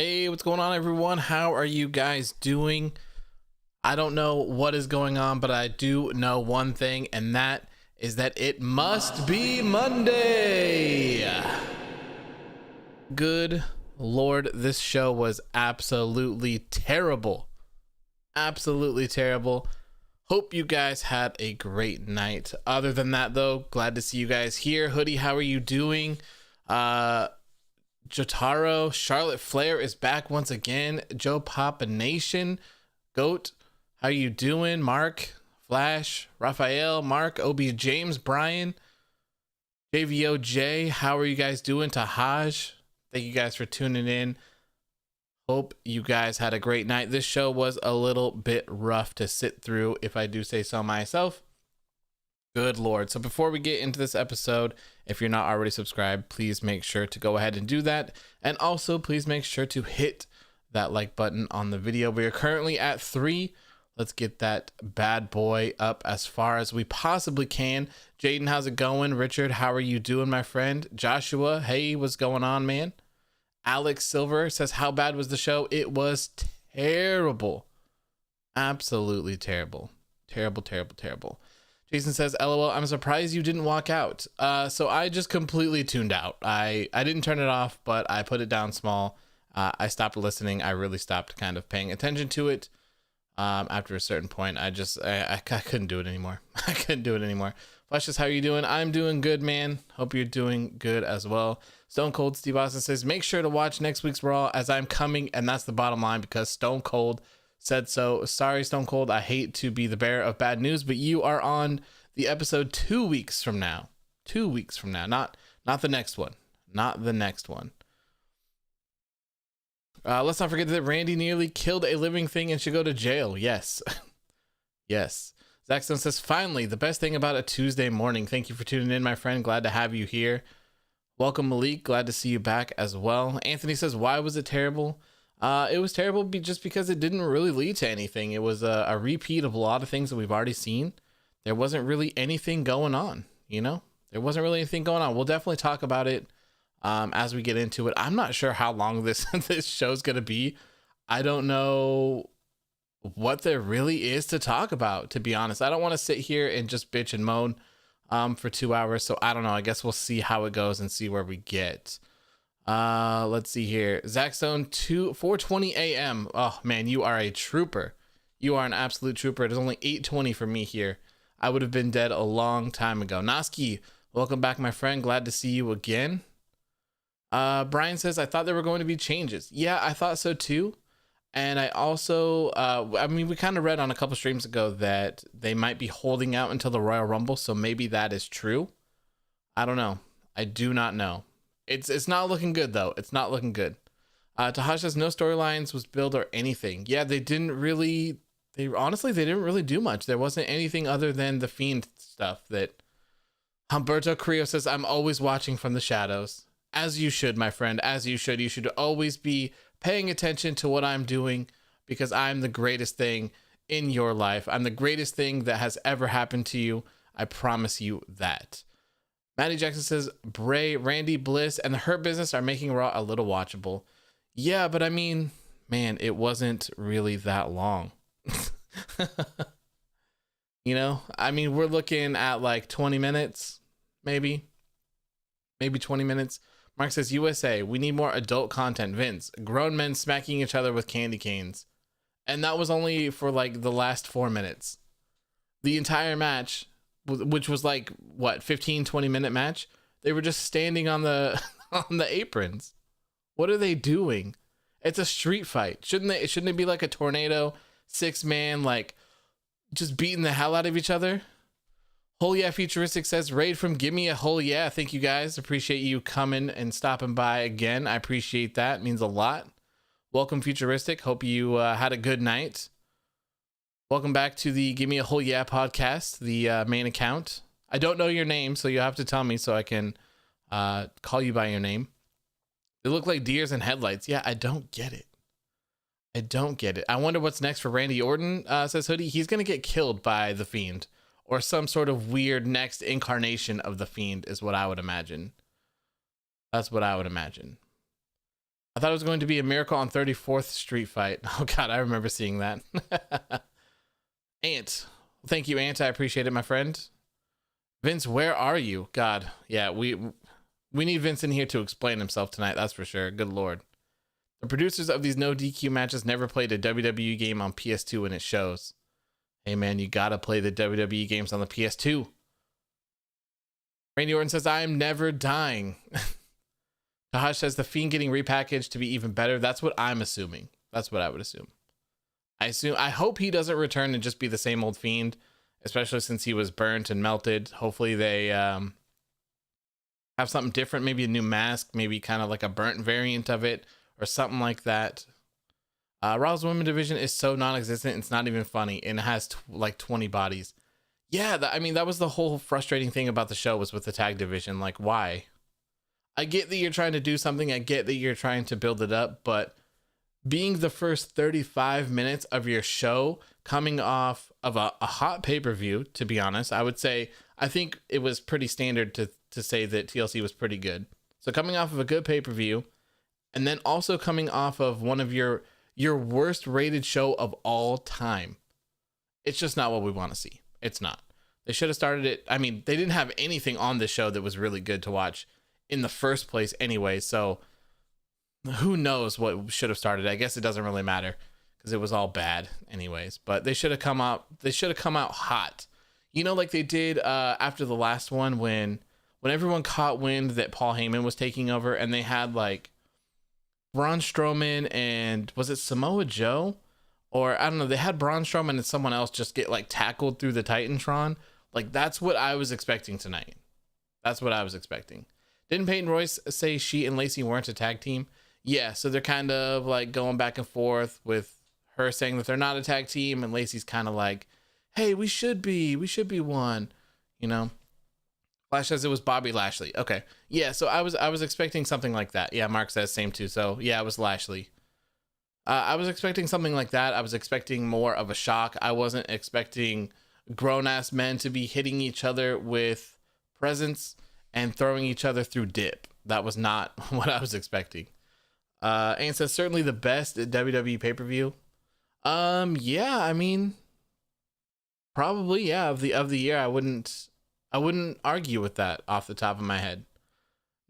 Hey, what's going on, everyone? How are you guys doing? I don't know what is going on, but I do know one thing, and that is that it must be Monday. Good Lord, this show was absolutely terrible. Absolutely terrible. Hope you guys had a great night. Other than that, though, glad to see you guys here. Hoodie, how are you doing? Jotaro, Charlotte Flair is back once again. Joe Papa Nation, Goat, how you doing? Mark, Flash, Raphael, Mark, Obi, James, Brian, JVOJ, how are you guys doing? Tahaj, thank you guys for tuning in. Hope you guys had a great night. This show was a little bit rough to sit through, if I do say so myself. Good Lord. So before we get into this episode, if you're not already subscribed, please make sure to go ahead and do that. And also, please make sure to hit that like button on the video. We are currently at 3. Let's get that bad boy up as far as we possibly can. Jaden, how's it going? Richard, how are you doing, my friend? Joshua, hey, what's going on, man? Alex Silver says, how bad was the show? It was terrible. Absolutely terrible. Terrible, terrible, terrible. Jason says, LOL, I'm surprised you didn't walk out. So I just completely tuned out. I didn't turn it off, but I put it down small. I stopped listening. I really stopped kind of paying attention to it. After a certain point, I couldn't do it anymore. I couldn't do it anymore. Flushes, how are you doing? I'm doing good, man. Hope you're doing good as well. Stone Cold Steve Austin says, make sure to watch next week's Raw as I'm coming. And that's the bottom line, because Stone Cold said so. Sorry, Stone Cold, I hate to be the bearer of bad news, but you are on the episode 2 weeks from now. 2 weeks from now, not the next one. Not the next one. Let's not forget that Randy nearly killed a living thing and should go to jail. Yes. Yes. Jaxson says, finally, the best thing about a Tuesday morning. Thank you for tuning in, my friend. Glad to have you here. Welcome, Malik. Glad to see you back as well. Anthony says, why was it terrible? It was terrible just because it didn't really lead to anything. It was a repeat of a lot of things that we've already seen. There wasn't really anything going on, you know? There wasn't really anything going on. We'll definitely talk about it as we get into it. I'm not sure how long this show's going to be. I don't know what there really is to talk about, to be honest. I don't want to sit here and just bitch and moan for 2 hours. So I don't know. I guess we'll see how it goes and see where we get. Let's see here. Jaxson 4:20 a.m. Oh man, you are a trooper. You are an absolute trooper. It is only 8:20 for me here. I would have been dead a long time ago. Naski, welcome back, my friend. Glad to see you again. Brian says, I thought there were going to be changes. Yeah, I thought so too. And I also, I mean, we kind of read on a couple streams ago that they might be holding out until the Royal Rumble. So maybe that is true. I don't know. I do not know. It's not looking good, though. It's not looking good. Tahash says no storylines was built or anything. Yeah, they didn't really do much. There wasn't anything other than the Fiend stuff that Humberto Carrillo says, I'm always watching from the shadows. As you should, my friend, as you should. You should always be paying attention to what I'm doing, because I'm the greatest thing in your life. I'm the greatest thing that has ever happened to you. I promise you that. Maddie Jackson says, Bray, Randy, Bliss, and the Hurt Business are making Raw a little watchable. Yeah, but I mean, man, it wasn't really that long. You know, I mean, we're looking at like 20 minutes, maybe 20 minutes. Mark says, USA, we need more adult content. Vince, grown men smacking each other with candy canes. And that was only for like the last 4 minutes. The entire match, which was like what, 15-20 minute match, they were just standing on the on the aprons. What are they doing? It's a street fight. Shouldn't it be like a tornado, 6-man, like just beating the hell out of each other? Whole Yeah Futuristic says, raid from Give Me a Whole Yeah. Thank you guys. Appreciate you coming and stopping by again. I appreciate that. It means a lot. Welcome, Futuristic. Hope you had a good night. Welcome back to the Give Me a Whole Yeah podcast, the main account. I don't know your name, so you have to tell me so I can call you by your name. They look like deers in headlights. Yeah, I don't get it. I don't get it. I wonder what's next for Randy Orton, says Hoodie. He's going to get killed by the Fiend, or some sort of weird next incarnation of the Fiend is what I would imagine. That's what I would imagine. I thought it was going to be a Miracle on 34th Street fight. Oh God, I remember seeing that. Ant, thank you, Ant. I appreciate it, my friend. Vince, where are you? God, yeah, we need Vince in here to explain himself tonight. That's for sure. Good Lord. The producers of these no DQ matches never played a WWE game on PS2, and it shows. Hey man, you gotta play the WWE games on the PS2. Randy Orton says, I am never dying. Tahash says, the Fiend getting repackaged to be even better. That's what I'm assuming. That's what I would assume. I hope he doesn't return and just be the same old Fiend, especially since he was burnt and melted. Hopefully they have something different, maybe a new mask, maybe kind of like a burnt variant of it or something like that. Raw's women division is so non-existent, it's not even funny, and it has like 20 bodies. Yeah, I mean, that was the whole frustrating thing about the show, was with the tag division. Like, why? I get that you're trying to do something, I get that you're trying to build it up, but being the first 35 minutes of your show, coming off of a hot pay-per-view, to be honest, I would say, I think it was pretty standard to say that TLC was pretty good. So coming off of a good pay-per-view, and then also coming off of one of your worst rated show of all time, it's just not what we want to see. It's not. They should have started it. I mean, they didn't have anything on this show that was really good to watch in the first place anyway, so who knows what should have started. I guess it doesn't really matter because it was all bad anyways, but they should have come out hot, you know, like they did after the last one, when everyone caught wind that Paul Heyman was taking over, and they had like Braun Strowman and, was it Samoa Joe? Or I don't know, they had Braun Strowman and someone else just get like tackled through the Titantron. Like, that's what I was expecting tonight. That's what I was expecting. Didn't Peyton Royce say she and Lacey weren't a tag team? Yeah, so they're kind of like going back and forth with her saying that they're not a tag team, and Lacey's kind of like, hey, we should be one, you know? Flash says it was Bobby Lashley. Okay. Yeah, so I was expecting something like that. Yeah, Mark says same too. So yeah, it was Lashley. I was expecting something like that. I was expecting more of a shock. I wasn't expecting grown-ass men to be hitting each other with presents and throwing each other through dip. That was not what I was expecting. And says certainly the best WWE pay-per-view. Yeah, I mean, probably, yeah, of the year. I wouldn't argue with that off the top of my head.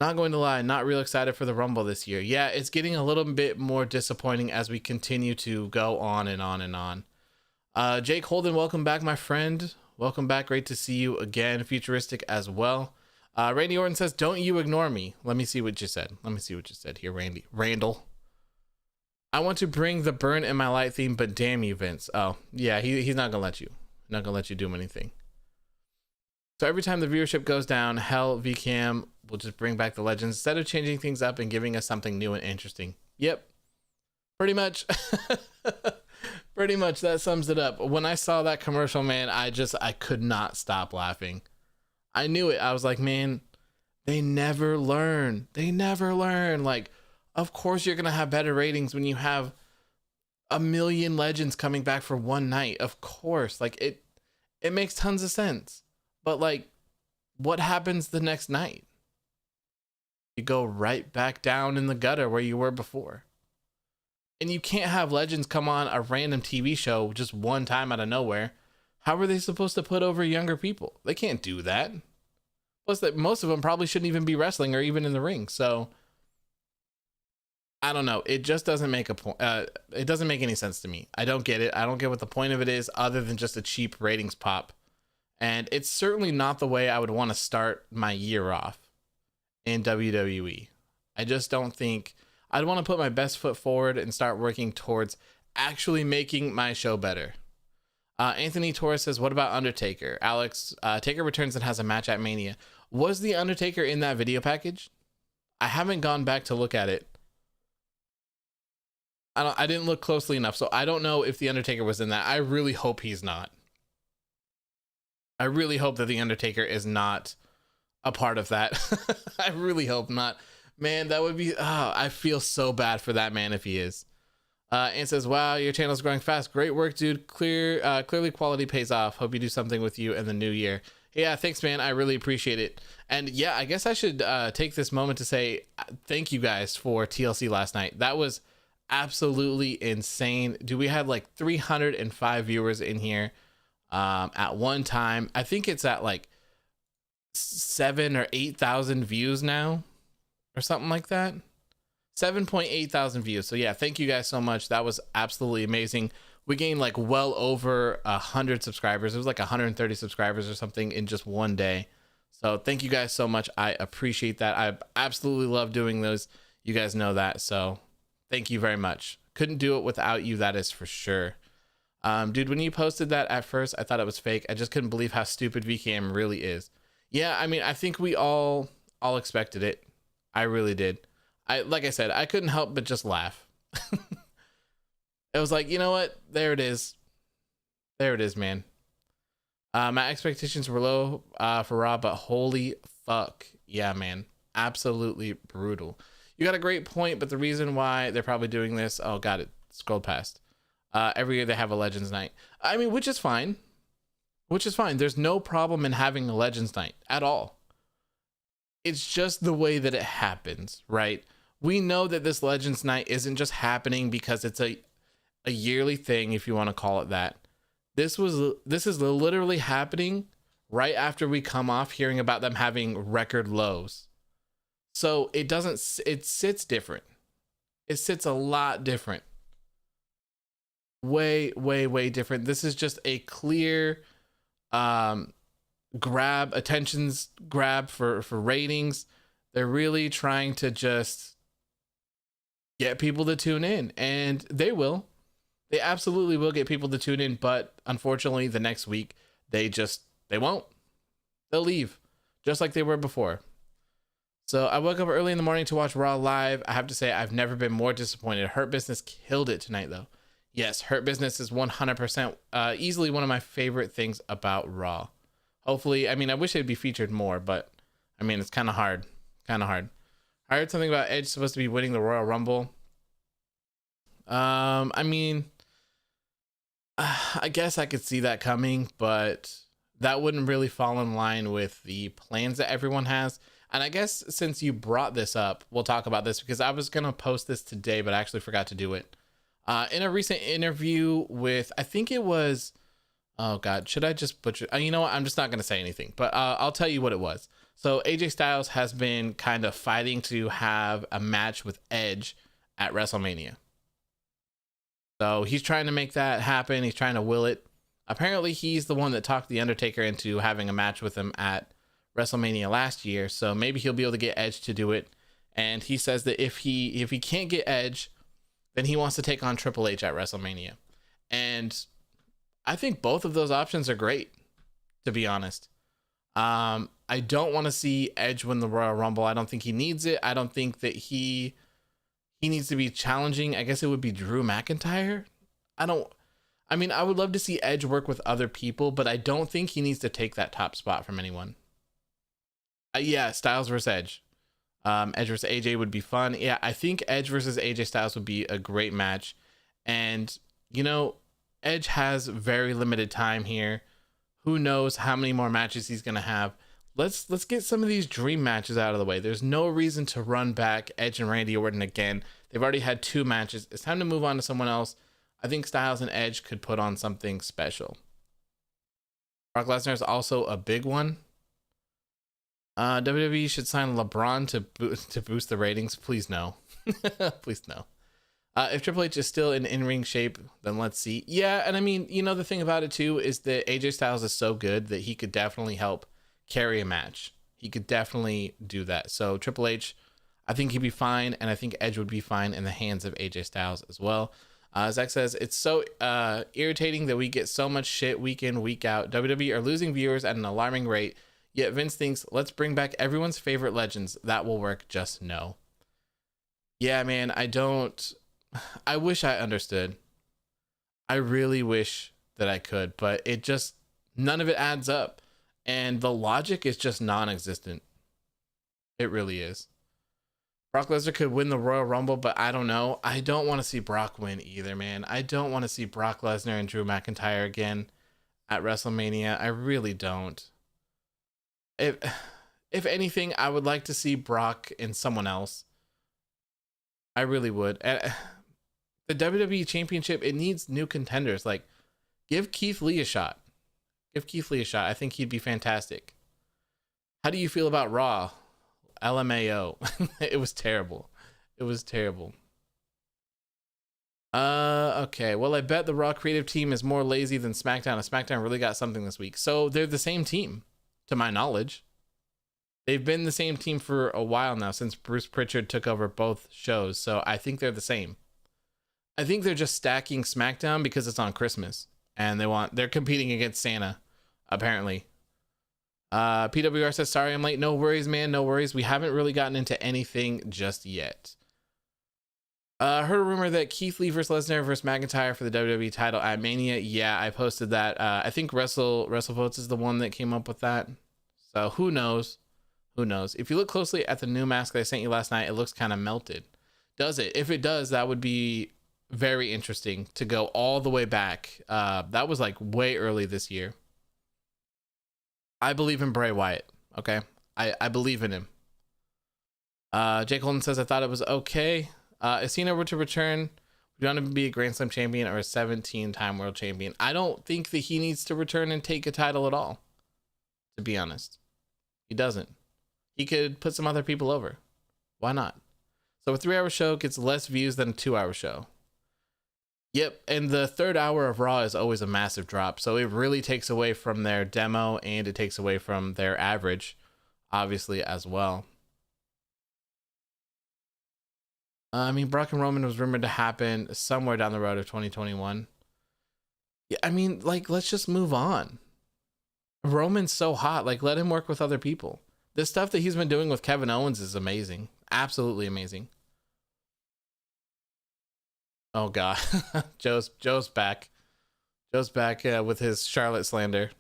Not going to lie, not real excited for the Rumble this year. Yeah, it's getting a little bit more disappointing as we continue to go on and on and on. Jake Holden, welcome back, my friend. Welcome back. Great to see you again. Futuristic as well. Randy Orton says, don't you ignore me. Let me see what you said. Let me see what you said here, Randall. I want to bring the burn in my light theme, but damn you, Vince. Oh, yeah, he's not going to let you. Not going to let you do anything. So every time the viewership goes down, hell, VCAM will just bring back the legends instead of changing things up and giving us something new and interesting. Yep. Pretty much. Pretty much that sums it up. When I saw that commercial, man, I could not stop laughing. I knew it. I was like, man, they never learn. They never learn. Like, of course you're going to have better ratings when you have a million legends coming back for one night. Of course. Like, it makes tons of sense. But like, what happens the next night? You go right back down in the gutter where you were before. And you can't have legends come on a random TV show just one time out of nowhere. How are they supposed to put over younger people? They can't do that. Plus, that most of them probably shouldn't even be wrestling or even in the ring. So I don't know. It just doesn't make it doesn't make any sense to me. I don't get it. I don't get what the point of it is, other than just a cheap ratings pop. And it's certainly not the way I would want to start my year off in WWE. I just don't think I'd want to put my best foot forward and start working towards actually making my show better. Anthony Torres says, what about Undertaker? Alex, Taker returns and has a match at Mania. Was the Undertaker in that video package? I haven't gone back to look at it. I didn't look closely enough, so I don't know if the Undertaker was in that. I really hope he's not. I really hope that the Undertaker is not a part of that. I really hope not. Man, that would be, I feel so bad for that man if he is. And says, wow, your channel's growing fast. Great work, dude. Clearly quality pays off. Hope you do something with you in the new year. Yeah, thanks, man. I really appreciate it. And yeah, I guess I should take this moment to say thank you guys for TLC last night. That was absolutely insane. Dude, we had like 305 viewers in here at one time. I think it's at like 7 or 8,000 views now or something like that. 7.8 thousand views. So yeah, thank you guys so much. That was absolutely amazing. We gained like well over 100 subscribers. It was like 130 subscribers or something in just one day. So thank you guys so much. I appreciate that. I absolutely love doing those. You guys know that. So thank you very much. Couldn't do it without you. That is for sure. Dude, when you posted that at first, I thought it was fake. I just couldn't believe how stupid VKM really is. Yeah, I mean, I think we all expected it. I really did. Like I said, I couldn't help but just laugh. It was like, you know what? There it is. There it is, man. My expectations were low for Raw, but holy fuck. Yeah, man. Absolutely brutal. You got a great point, but the reason why they're probably doing this, oh, got it. Scrolled past. Every year they have a Legends Night. I mean, which is fine. Which is fine. There's no problem in having a Legends Night at all. It's just the way that it happens, right? We know that this Legends Night isn't just happening because it's a yearly thing, if you want to call it that. This is literally happening right after we come off hearing about them having record lows. So it sits different. It sits a lot different. Way, way, way different. This is just a clear attentions grab for ratings. They're really trying to just get people to tune in, and they absolutely will get people to tune in, but unfortunately the next week they won't. They'll leave just like they were before. So I woke up early in the morning to watch Raw live. I have to say I've never been more disappointed. Hurt Business killed it tonight though. Yes, Hurt Business is 100% easily one of my favorite things about Raw. Hopefully, I mean, I wish it'd be featured more, but I mean, it's kind of hard. I heard something about Edge supposed to be winning the Royal Rumble. I mean, I guess I could see that coming, but that wouldn't really fall in line with the plans that everyone has. And I guess since you brought this up, we'll talk about this because I was going to post this today, but I actually forgot to do it. In a recent interview with, I think it was, oh God, should I just butcher? You know what? I'm just not going to say anything, but I'll tell you what it was. So AJ Styles has been kind of fighting to have a match with Edge at WrestleMania. So he's trying to make that happen. He's trying to will it. Apparently he's the one that talked The Undertaker into having a match with him at WrestleMania last year. So maybe he'll be able to get Edge to do it. And he says that if he can't get Edge, then he wants to take on Triple H at WrestleMania. And I think both of those options are great, to be honest. I don't want to see Edge win the Royal Rumble. I don't think he needs it. I don't think that he needs to be challenging. I guess it would be Drew McIntyre. I mean, I would love to see Edge work with other people, but I don't think he needs to take that top spot from anyone. Yeah, Styles versus Edge. Edge versus AJ would be fun. Yeah, I think Edge versus AJ Styles would be a great match. And, you know, Edge has very limited time here. Who knows how many more matches he's going to have. Let's get some of these dream matches out of the way. There's no reason to run back Edge and Randy Orton again. They've already had 2 matches. It's time to move on to someone else. I think Styles and Edge could put on something special. Brock Lesnar is also a big one. WWE should sign LeBron to boost the ratings. Please no. Please no. If Triple H is still in in-ring shape, then let's see. Yeah, and I mean, you know, the thing about it too is that AJ Styles is so good that he could definitely help carry a match. He could definitely do that. So Triple H, I think he'd be fine, and I think Edge would be fine in the hands of AJ Styles as well. Zach says, it's so irritating that we get so much shit week in, week out. WWE are losing viewers at an alarming rate, yet Vince thinks, let's bring back everyone's favorite legends. That will work, just no. Yeah, man, I wish I understood. I really wish that I could, but none of it adds up. And the logic is just non-existent. It really is. Brock Lesnar could win the Royal Rumble, but I don't know. I don't want to see Brock win either, man. I don't want to see Brock Lesnar and Drew McIntyre again at WrestleMania. I really don't. If anything, I would like to see Brock and someone else. I really would. The WWE Championship, it needs new contenders. Like, give Keith Lee a shot. Give Keith Lee a shot. I think he'd be fantastic. How do you feel about Raw? LMAO. It was terrible. It was terrible. Okay. Well, I bet the Raw creative team is more lazy than SmackDown. SmackDown really got something this week. So they're the same team, to my knowledge. They've been the same team for a while now, since Bruce Pritchard took over both shows. So I think they're the same. I think they're just stacking SmackDown because it's on Christmas and they're competing against Santa, apparently. PWR says, sorry I'm late. No worries, man. No worries. We haven't really gotten into anything just yet. Heard a rumor that Keith Lee versus Lesnar versus McIntyre for the WWE title at Mania. Yeah, I posted that. I think WrestleVotes is the one that came up with that. So who knows? Who knows? If you look closely at the new mask that I sent you last night, it looks kind of melted. Does it? If it does, that would be very interesting to go all the way back. That was like way early this year. I believe in Bray Wyatt. Okay. I believe in him. Jake Holden says, I thought it was okay. If Cena were to return, would you want him to be a Grand Slam champion or a 17-time world champion? I don't think that he needs to return and take a title at all, to be honest. He doesn't. He could put some other people over. Why not? So a 3-hour show gets less views than a 2-hour show. Yep, and the third hour of Raw is always a massive drop. So it really takes away from their demo and it takes away from their average, obviously, as well. I mean, Brock and Roman was rumored to happen somewhere down the road of 2021. Yeah, I mean, like, let's just move on. Roman's so hot. Like, let him work with other people. The stuff that he's been doing with Kevin Owens is amazing. Absolutely amazing. Oh, God. Joe's back. Joe's back with his Charlotte slander.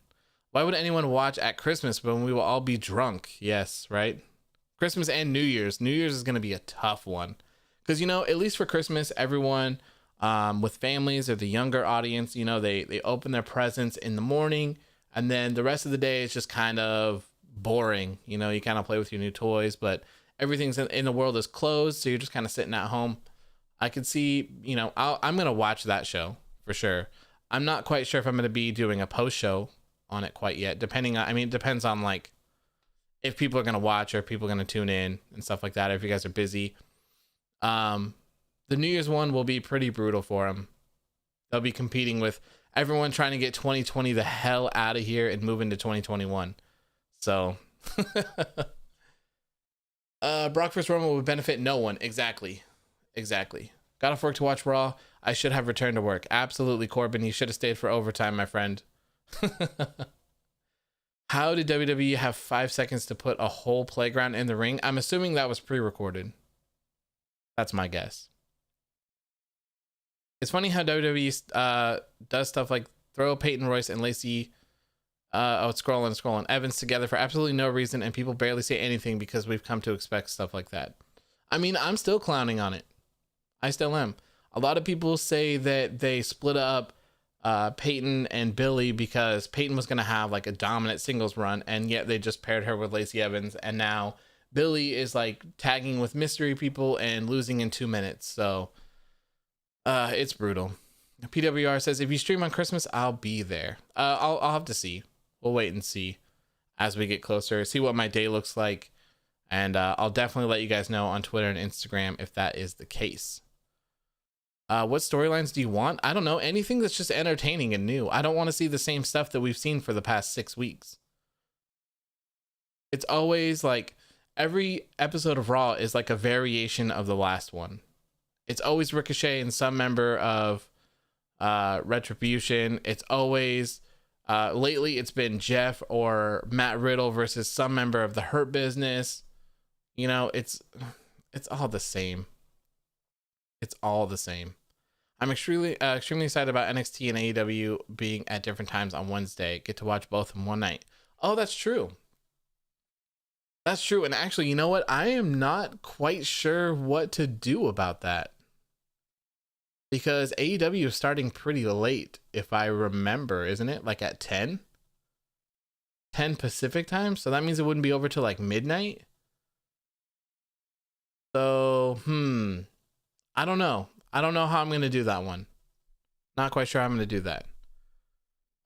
Why would anyone watch at Christmas when we will all be drunk? Yes, right? Christmas and New Year's. New Year's is going to be a tough one. Because, you know, at least for Christmas, everyone with families or the younger audience, you know, they open their presents in the morning. And then the rest of the day is just kind of boring. You know, you kind of play with your new toys, but everything's in the world is closed. So you're just kind of sitting at home. I could see, you know, I'm going to watch that show for sure. I'm not quite sure if I'm going to be doing a post show on it quite yet. Depending on, I mean, it depends on like if people are going to watch or if people are going to tune in and stuff like that. If you guys are busy. The New Year's one will be pretty brutal for them. They'll be competing with everyone trying to get 2020 the hell out of here and move into 2021. So, Brock vs. Roman would benefit no one. Exactly. Got off work to watch Raw. I should have returned to work. Absolutely, Corbin. You should have stayed for overtime, my friend. How did WWE have 5 seconds to put a whole playground in the ring? I'm assuming that was pre-recorded. That's my guess. It's funny how WWE does stuff like throw Peyton, Royce, and Lacey it's scrolling Evans together for absolutely no reason, and people barely say anything because we've come to expect stuff like that. I mean, I'm still clowning on it. I still am. A lot of people say that they split up Peyton and Billy because Peyton was going to have like a dominant singles run, and yet they just paired her with Lacey Evans, and now Billy is like tagging with mystery people and losing in 2 minutes. So it's brutal. PWR says, if you stream on Christmas, I'll be there. I'll have to see. We'll wait and see as we get closer, see what my day looks like. And I'll definitely let you guys know on Twitter and Instagram if that is the case. What storylines do you want? I don't know. Anything that's just entertaining and new. I don't want to see the same stuff that we've seen for the past 6 weeks. It's always like every episode of Raw is like a variation of the last one. It's always Ricochet and some member of Retribution. It's always lately it's been Jeff or Matt Riddle versus some member of the Hurt Business. You know, it's all the same. It's all the same. I'm extremely excited about NXT and AEW being at different times on Wednesday. Get to watch both in one night. Oh, that's true. That's true. And actually, you know what? I am not quite sure what to do about that. Because AEW is starting pretty late, if I remember, isn't it? Like at 10? 10 Pacific time, so that means it wouldn't be over till like midnight. So, I don't know. I don't know how I'm going to do that one. Not quite sure how I'm going to do that.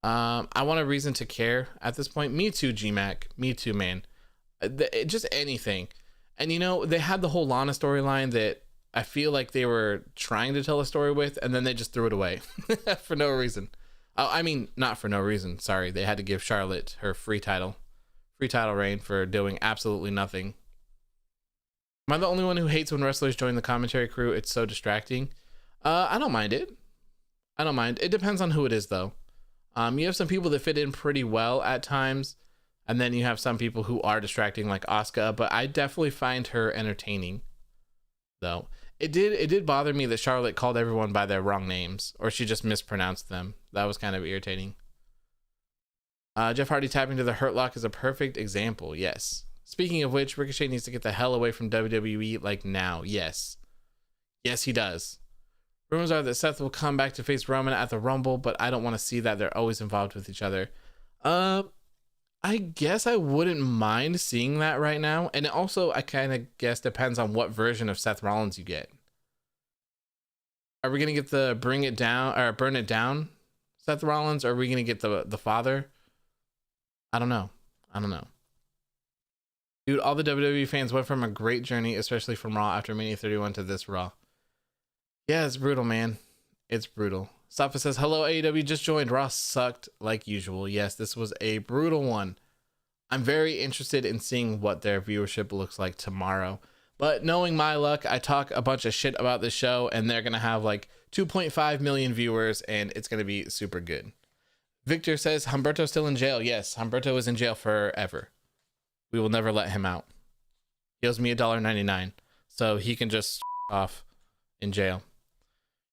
I want a reason to care at this point. Me too, GMAC. Me too, man. Just anything. And you know, they had the whole Lana storyline that I feel like they were trying to tell a story with, and then they just threw it away for no reason. I mean, not for no reason. Sorry, they had to give Charlotte her free title reign for doing absolutely nothing. Am I the only one who hates when wrestlers join the commentary crew? It's so distracting. I don't mind it. I don't mind. It depends on who it is, though. You have some people that fit in pretty well at times, and then you have some people who are distracting, like Asuka. But I definitely find her entertaining, though. It did bother me that Charlotte called everyone by their wrong names, or she just mispronounced them. That was kind of irritating. Jeff Hardy tapping to the Hurt Lock is a perfect example. Yes. Speaking of which, Ricochet needs to get the hell away from WWE like now. Yes. Yes, he does. Rumors are that Seth will come back to face Roman at the Rumble, but I don't want to see that. They're always involved with each other. I guess I wouldn't mind seeing that right now. And also, I kind of guess depends on what version of Seth Rollins you get. Are we going to get the bring it down or burn it down Seth Rollins? Or are we going to get the father? I don't know. Dude, all the WWE fans went from a great journey, especially from Raw after Mania 31 to this Raw. Yeah, it's brutal, man. It's brutal. Safa says, hello, AEW, just joined. Raw sucked like usual. Yes, this was a brutal one. I'm very interested in seeing what their viewership looks like tomorrow. But knowing my luck, I talk a bunch of shit about this show, and they're going to have like 2.5 million viewers, and it's going to be super good. Victor says, Humberto's still in jail. Yes, Humberto is in jail forever. We will never let him out. He owes me $1.99, so he can just off in jail.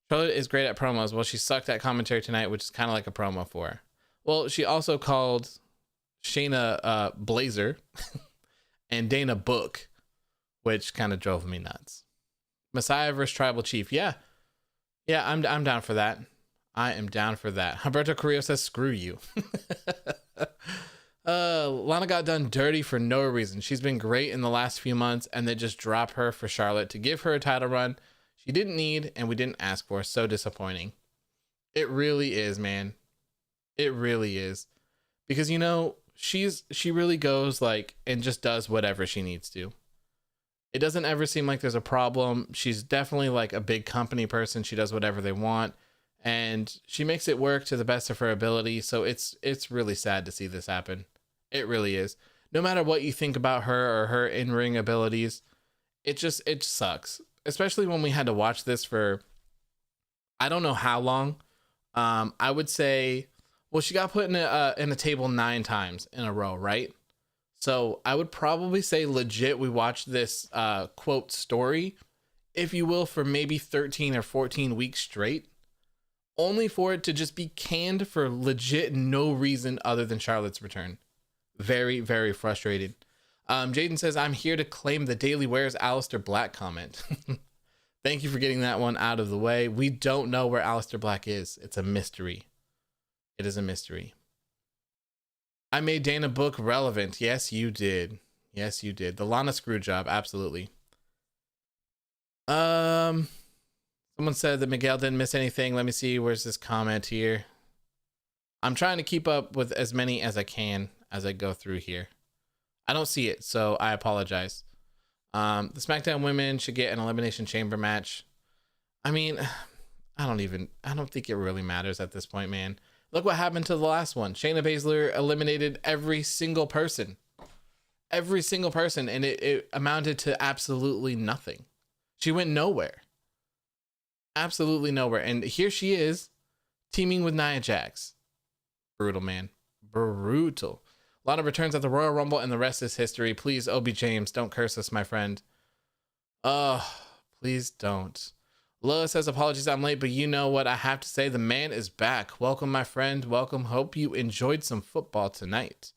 Charlotte is great at promos. Well, she sucked at commentary tonight, which is kind of like a promo for her. Well, she also called Shayna Blazer and Dana Book, which kind of drove me nuts. Messiah versus Tribal Chief. Yeah, I'm down for that. I am down for that. Humberto Carrillo says, screw you. Lana got done dirty for no reason. She's been great in the last few months, and they just drop her for Charlotte to give her a title run she didn't need and we didn't ask for. So disappointing. It really is, man. It really is. Because, you know, she really goes like and just does whatever she needs to. It doesn't ever seem like there's a problem. She's definitely like a big company person. She does whatever they want, and she makes it work to the best of her ability. So it's really sad to see this happen. It really is. No matter what you think about her or her in-ring abilities, it sucks. Especially when we had to watch this for I don't know how long. I would say, well, she got put in a table 9 times in a row, right? So I would probably say legit we watched this quote story, if you will, for maybe 13 or 14 weeks straight, only for it to just be canned for legit no reason other than Charlotte's return. Very, very frustrated. Jaden says, I'm here to claim the Daily Wears Aleister Black comment. Thank you for getting that one out of the way. We don't know where Aleister Black is. It's a mystery. It is a mystery. I made Dana Book relevant. Yes, you did. Yes, you did. The Lana screw job. Absolutely. Someone said that Miguel didn't miss anything. Let me see. Where's this comment here? I'm trying to keep up with as many as I can as I go through here. I don't see it, so I apologize. The SmackDown women should get an Elimination Chamber match. I mean, I don't think it really matters at this point, man. Look what happened to the last one. Shayna Baszler eliminated every single person. Every single person, and it amounted to absolutely nothing. She went nowhere. Absolutely nowhere. And here she is, teaming with Nia Jax. Brutal, man. Brutal. Lana returns at the Royal Rumble, and the rest is history. Please, Obi James, don't curse us, my friend. Please don't. Loa says, apologies I'm late, but you know what I have to say. The man is back. Welcome, my friend. Welcome. Hope you enjoyed some football tonight.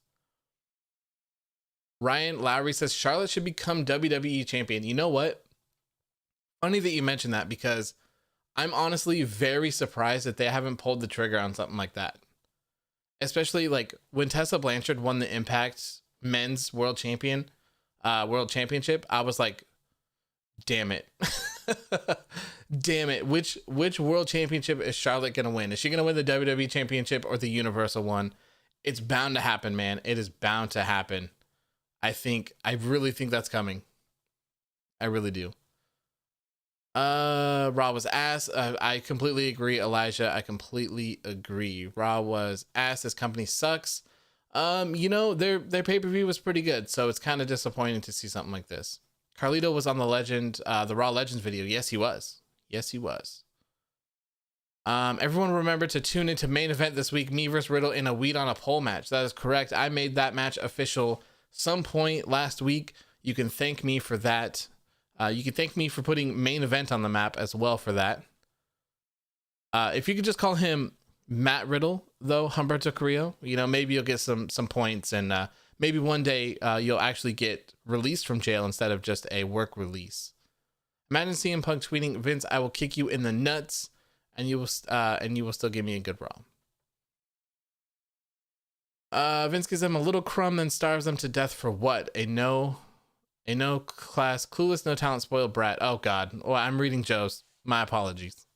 Ryan Lowry says, Charlotte should become WWE champion. You know what? Funny that you mentioned that, because I'm honestly very surprised that they haven't pulled the trigger on something like that. especially like when Tessa Blanchard won the Impact Men's World Championship, I was like, damn it. Damn it. Which World Championship is Charlotte going to win? Is she going to win the WWE Championship or the Universal one? It's bound to happen, man. It is bound to happen. I really think that's coming. I really do. Raw was ass. I completely agree, Elijah. I completely agree. Raw was ass. This company sucks. You know, their pay-per-view was pretty good, so it's kind of disappointing to see something like this. Carlito was on the Raw Legends video. Yes, he was. Yes, he was. Everyone remember to tune into main event this week, me versus Riddle in a Weed on a Pole match. That is correct. I made that match official some point last week. You can thank me for that. You can thank me for putting main event on the map as well for that. If you could just call him Matt Riddle, though, Humberto Carrillo, you know, maybe you'll get some points, and maybe one day you'll actually get released from jail instead of just a work release. Imagine CM Punk tweeting, "Vince, I will kick you in the nuts," and you will still give me a good Raw. Vince gives them a little crumb, then starves them to death for what? A no class, clueless, no talent, spoiled brat. Oh God. Well, I'm reading Joe's. My apologies.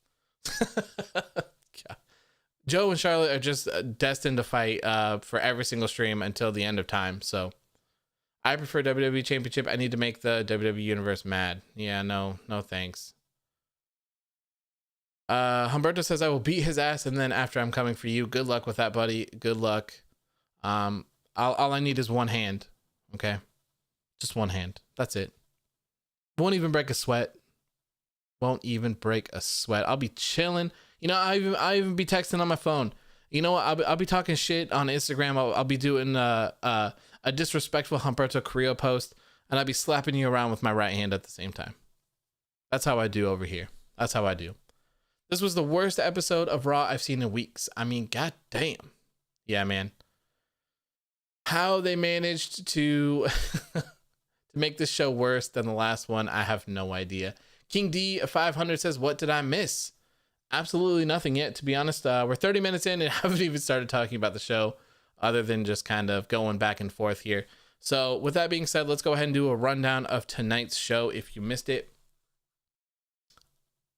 Joe and Charlotte are just destined to fight for every single stream until the end of time. So I prefer WWE Championship. I need to make the WWE Universe mad. Yeah, no thanks. Humberto says I will beat his ass, and then after I'm coming for you. Good luck with that, buddy. Good luck. All I need is one hand. Okay. Just one hand. That's it. Won't even break a sweat. Won't even break a sweat. I'll be chilling. You know, I'll even be texting on my phone. You know what? I'll be talking shit on Instagram. I'll be doing a disrespectful Humberto Carrillo post, and I'll be slapping you around with my right hand at the same time. That's how I do over here. That's how I do. This was the worst episode of Raw I've seen in weeks. I mean, goddamn. Yeah, man. How they managed to make this show worse than the last one, I have no idea. King D 500 says, "What did I miss?" Absolutely nothing yet, to be honest. We're 30 minutes in and haven't even started talking about the show, other than just kind of going back and forth here. So with that being said, let's go ahead and do a rundown of tonight's show if you missed it.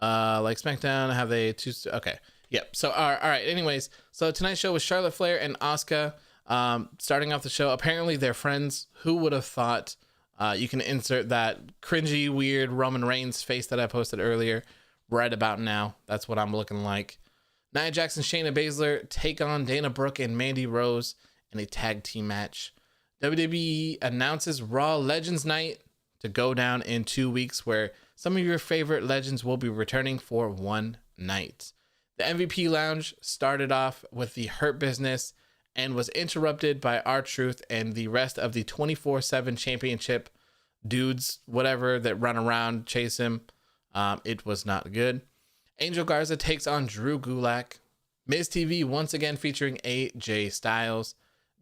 Like SmackDown, have they two? Okay, yep. So all right. Anyways, so tonight's show was Charlotte Flair and Asuka. Starting off the show, apparently they're friends. Who would have thought? You can insert that cringy, weird Roman Reigns face that I posted earlier right about now. That's what I'm looking like. Nia Jax and Shayna Baszler take on Dana Brooke and Mandy Rose in a tag team match. WWE announces Raw Legends Night to go down in 2 weeks, where some of your favorite legends will be returning for one night. The MVP Lounge started off with the Hurt Business and was interrupted by R-Truth and the rest of the 24/7 championship dudes, whatever, that run around, chase him. It was not good. Angel Garza takes on Drew Gulak. MizTV once again featuring AJ Styles.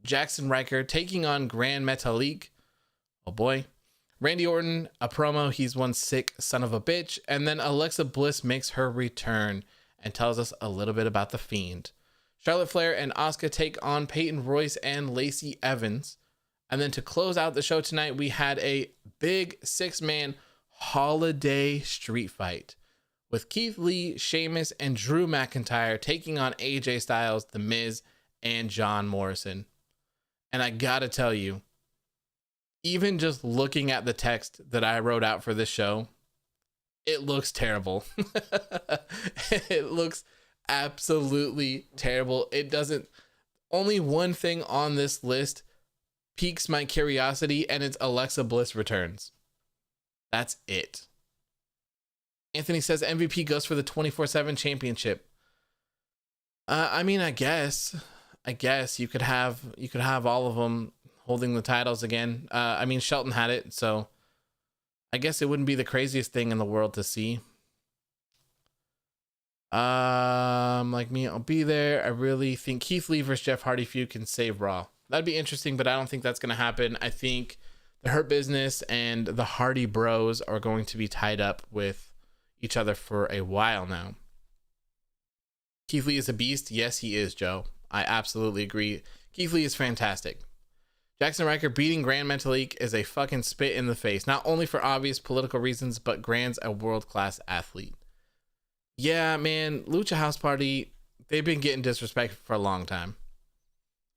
Jaxson Ryker taking on Gran Metalik. Oh boy. Randy Orton, a promo, he's one sick son of a bitch. And then Alexa Bliss makes her return and tells us a little bit about the Fiend. Charlotte Flair and Asuka take on Peyton, Royce, and Lacey Evans. And then to close out the show tonight, we had a big 6-man holiday street fight with Keith Lee, Sheamus, and Drew McIntyre taking on AJ Styles, The Miz, and John Morrison. And I gotta tell you, even just looking at the text that I wrote out for this show, it looks terrible. It looks absolutely terrible. It doesn't. Only one thing on this list piques my curiosity, and it's Alexa Bliss returns. That's it. Anthony says MVP goes for the 24/7 championship. I mean, I guess you could have all of them holding the titles again. I mean, Shelton had it, so I guess it wouldn't be the craziest thing in the world to see. Like me, I'll be there. I really think Keith Lee versus Jeff Hardy feud can save Raw. That'd be interesting, but I don't think that's going to happen. I think the Hurt Business and the Hardy Bros are going to be tied up with each other for a while now. Keith Lee is a beast. Yes, he is, Joe. I absolutely agree. Keith Lee is fantastic. Jaxson Ryker beating Gran Metalik is a fucking spit in the face, not only for obvious political reasons, but Gran's a world-class athlete. Yeah, man, Lucha House Party, they've been getting disrespected for a long time.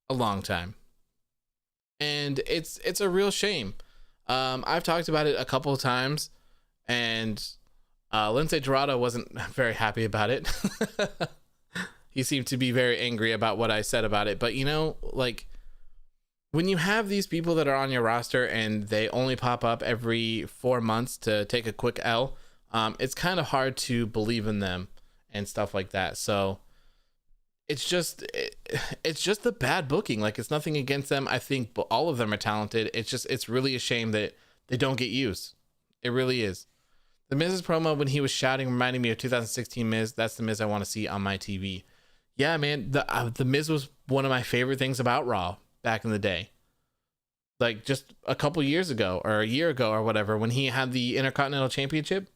A long time. And it's a real shame. I've talked about it a couple of times, and Lindsay Dorado wasn't very happy about it. He seemed to be very angry about what I said about it. But, you know, like, when you have these people that are on your roster and they only pop up every 4 months to take a quick L, it's kind of hard to believe in them and stuff like that. So it's just the bad booking. Like, it's nothing against them. I think all of them are talented. It's really a shame that they don't get used. It really is. The Miz's promo when he was shouting reminded me of 2016 Miz. That's the Miz I want to see on my TV. Yeah, man, the Miz was one of my favorite things about Raw back in the day. Like, just a couple years ago or a year ago or whatever, when he had the Intercontinental Championship,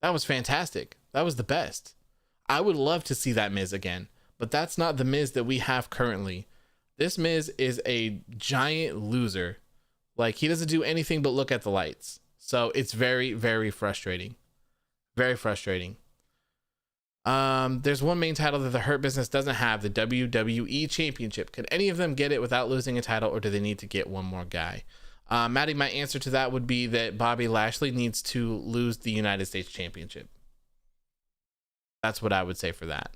that was fantastic. That was the best. I would love to see that Miz again, but that's not the Miz that we have currently. This Miz is a giant loser. Like, he doesn't do anything but look at the lights. So it's very, very frustrating. Very frustrating. There's one main title that the Hurt Business doesn't have, the WWE Championship. Could any of them get it without losing a title, or do they need to get one more guy? Maddie, my answer to that would be that Bobby Lashley needs to lose the United States Championship. That's what I would say for that.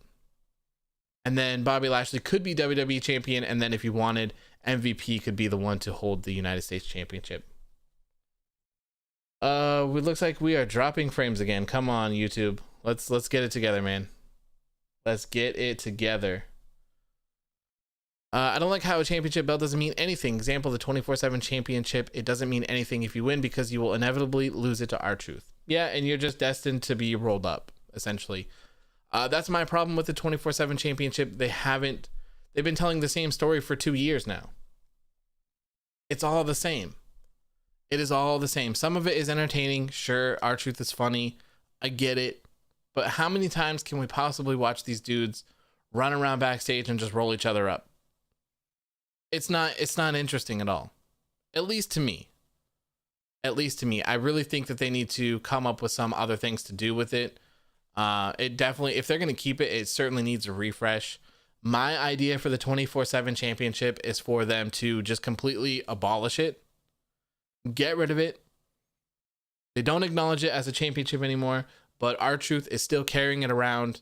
And then Bobby Lashley could be WWE Champion, and then if you wanted, MVP could be the one to hold the United States Championship. It looks like we are dropping frames again. Come on, YouTube. Let's get it together, man. Let's get it together. I don't like how a championship belt doesn't mean anything. Example, the 24/7 championship. It doesn't mean anything if you win because you will inevitably lose it to R-Truth. Yeah, and you're just destined to be rolled up, essentially. That's my problem with the 24/7 championship. They've been telling the same story for 2 years now. It's all the same. It is all the same. Some of it is entertaining. Sure, R-Truth is funny. I get it. But how many times can we possibly watch these dudes run around backstage and just roll each other up? It's not interesting at all. At least to me. At least to me. I really think that they need to come up with some other things to do with it. It definitely, if they're going to keep it, it certainly needs a refresh. My idea for the 24/7 championship is for them to just completely abolish it. Get rid of it. They don't acknowledge it as a championship anymore, but R-Truth is still carrying it around,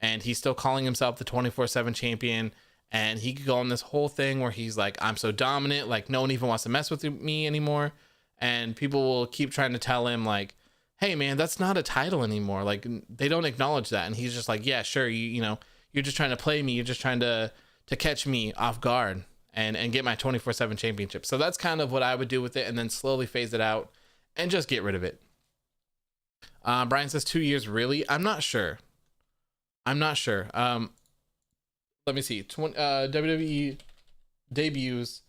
and he's still calling himself the 24/7 champion. And he could go on this whole thing where he's like, I'm so dominant, like no one even wants to mess with me anymore. And people will keep trying to tell him like, hey man, that's not a title anymore. Like, they don't acknowledge that. And he's just like, yeah, sure. You know, you're just trying to play me. You're just trying to catch me off guard and get my 24/7 championship. So that's kind of what I would do with it, and then slowly phase it out and just get rid of it. Brian says 2 years, really? I'm not sure. Let me see. WWE debuts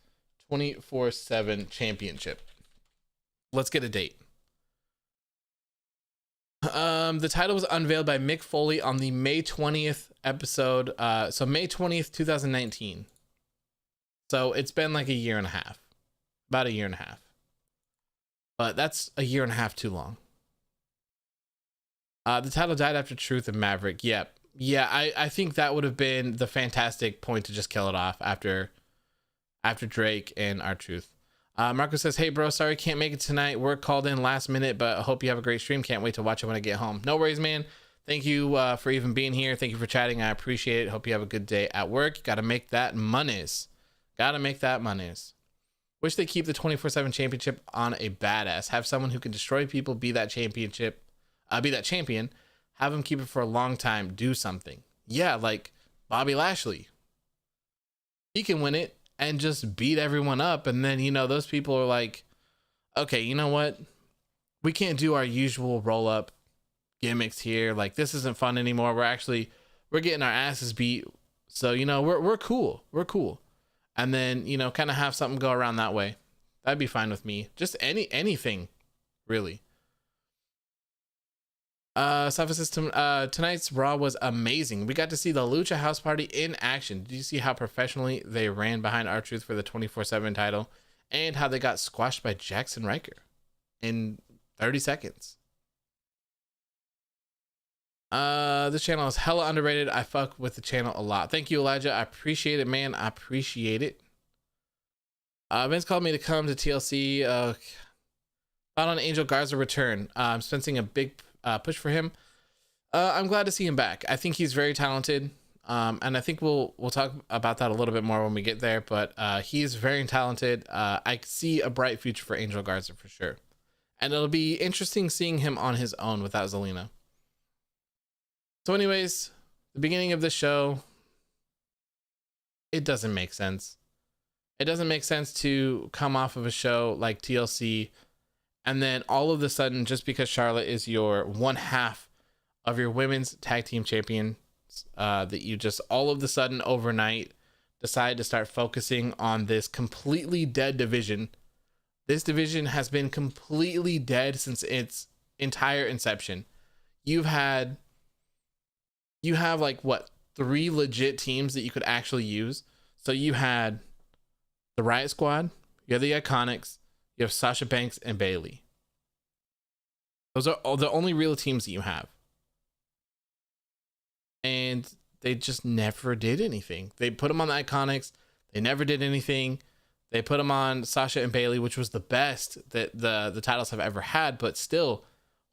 24/7 championship. Let's get a date. The title was unveiled by Mick Foley on the May 20th episode. So May 20th, 2019. So it's been like a year and a half. About a year and a half. But that's a year and a half too long. The title died after Truth and Maverick. Yep. Yeah, I think that would have been the fantastic point to just kill it off after Drake and R-Truth. Marco says, hey bro, sorry can't make it tonight. Work called in last minute, but I hope you have a great stream. Can't wait to watch it when I get home. No worries, man. Thank you for even being here. Thank you for chatting. I appreciate it. Hope you have a good day at work. Gotta make that monies. Wish they keep the 24/7 championship on a badass. Have someone who can destroy people be that champion. Have him keep it for a long time. Do something. Yeah, like Bobby Lashley. He can win it and just beat everyone up. And then, you know, those people are like, okay, you know what? We can't do our usual roll up gimmicks here. Like, this isn't fun anymore. We're getting our asses beat. So, you know, we're cool. We're cool. And then, you know, kind of have something go around that way. That'd be fine with me. Just anything, really. Sofa System, tonight's Raw was amazing. We got to see the Lucha House Party in action. Did you see how professionally they ran behind R-Truth for the 24/7 title and how they got squashed by Jaxson Ryker in 30 seconds? This channel is hella underrated. I fuck with the channel a lot. Thank you, Elijah. I appreciate it, man. I appreciate it. Vince called me to come to TLC. Thought on Angel Garza return. I'm sensing a big push for him. I'm glad to see him back. I think he's very talented. And I think we'll talk about that a little bit more when we get there, but he's very talented. I see a bright future for Angel Garza for sure. And it'll be interesting seeing him on his own without Zelina. So anyways, the beginning of the show, it doesn't make sense. It doesn't make sense to come off of a show like TLC and then all of a sudden, just because Charlotte is your one half of your women's tag team champion, that you just all of a sudden overnight decide to start focusing on this completely dead division. This division has been completely dead since its entire inception. You have like what, 3 legit teams that you could actually use. So you had the Riot Squad, you have the Iconics, you have Sasha Banks and Bayley. Those are all the only real teams that you have. And they just never did anything. They put them on the Iconics. They never did anything. They put them on Sasha and Bayley, which was the best that the titles have ever had. But still,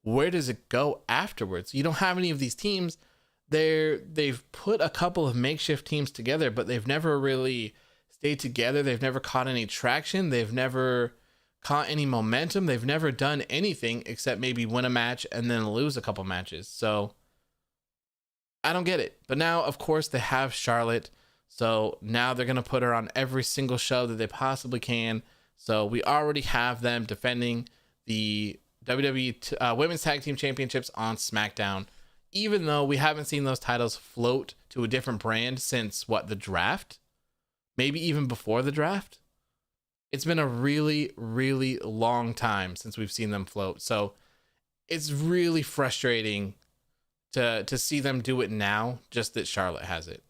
where does it go afterwards? You don't have any of these teams. They've put a couple of makeshift teams together, but they've never really stayed together. They've never caught any traction. They've never caught any momentum. They've never done anything except maybe win a match and then lose a couple matches. So I don't get it. But now, of course, they have Charlotte. So now they're going to put her on every single show that they possibly can. So we already have them defending the WWE Women's Tag Team Championships on SmackDown, even though we haven't seen those titles float to a different brand since the draft, maybe even before the draft. It's been a really, really long time since we've seen them float. So it's really frustrating to see them do it now, just that Charlotte has it.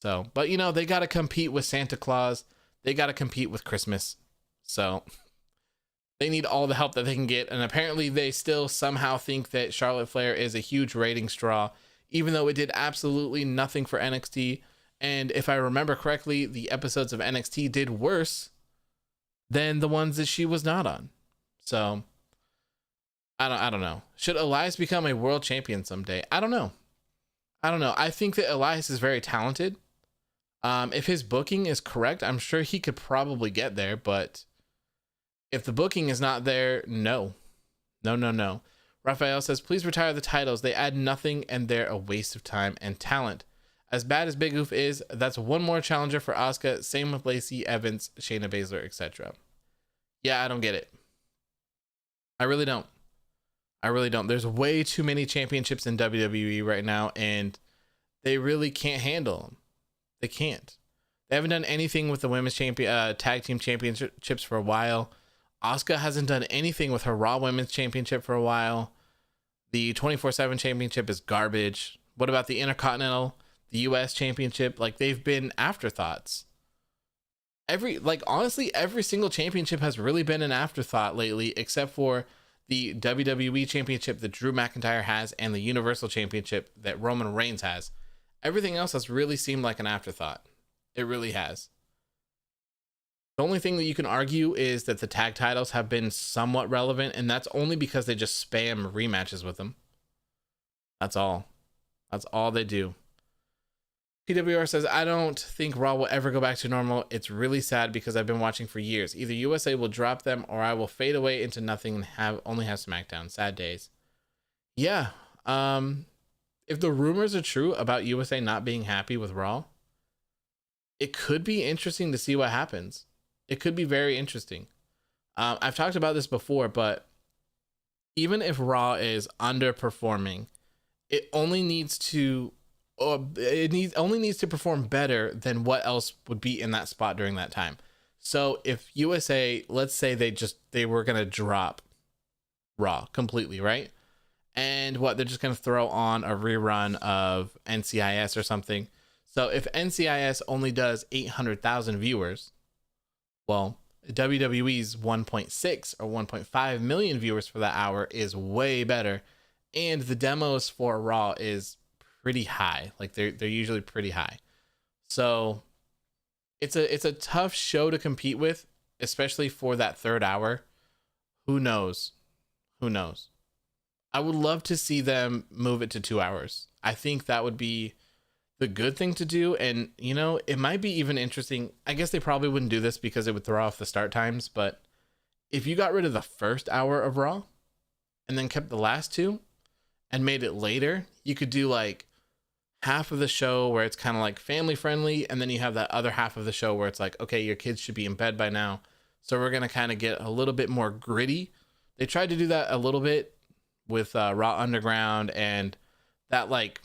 So, but you know, they got to compete with Santa Claus. They got to compete with Christmas. So they need all the help that they can get. And apparently they still somehow think that Charlotte Flair is a huge ratings draw, even though it did absolutely nothing for NXT. And if I remember correctly, the episodes of NXT did worse than the ones that she was not on. So I don't know. Should Elias become a world champion someday? I don't know. I think that Elias is very talented. If his booking is correct, I'm sure he could probably get there, but if the booking is not there, no. Raphael says, please retire the titles. They add nothing and they're a waste of time and talent. As bad as Big Oof is, that's one more challenger for Asuka. Same with Lacey, Evans, Shayna Baszler, etc. Yeah, I don't get it. I really don't. There's way too many championships in WWE right now, and they really can't handle them. They can't. They haven't done anything with the women's tag team championships for a while. Asuka hasn't done anything with her Raw Women's Championship for a while. The 24/7 championship is garbage. What about the Intercontinental, the US Championship? Like, they've been afterthoughts. Honestly, every single championship has really been an afterthought lately, except for the WWE Championship that Drew McIntyre has and the Universal Championship that Roman Reigns has. Everything else has really seemed like an afterthought. It really has. The only thing that you can argue is that the tag titles have been somewhat relevant, and that's only because they just spam rematches with them. That's all. That's all they do. PWR says, I don't think Raw will ever go back to normal. It's really sad because I've been watching for years. Either USA will drop them or I will fade away into nothing and only have SmackDown. Sad days. Yeah. If the rumors are true about USA not being happy with Raw, it could be interesting to see what happens. It could be very interesting. I've talked about this before, but even if Raw is underperforming, it only needs to perform better than what else would be in that spot during that time. So if USA, let's say they were going to drop Raw completely, right? And what, they're just going to throw on a rerun of NCIS or something. So if NCIS only does 800,000 viewers, well, WWE's 1.6 or 1.5 million viewers for that hour is way better. And the demos for Raw is pretty high. Like they're usually pretty high. So it's a tough show to compete with, especially for that third hour. Who knows? Who knows? I would love to see them move it to 2 hours. I think that would be the good thing to do. And, you know, it might be even interesting. I guess they probably wouldn't do this because it would throw off the start times. But if you got rid of the first hour of Raw and then kept the last two and made it later, you could do like half of the show where it's kind of like family friendly. And then you have that other half of the show where it's like, okay, your kids should be in bed by now. So we're going to kind of get a little bit more gritty. They tried to do that a little bit with Raw Underground and that like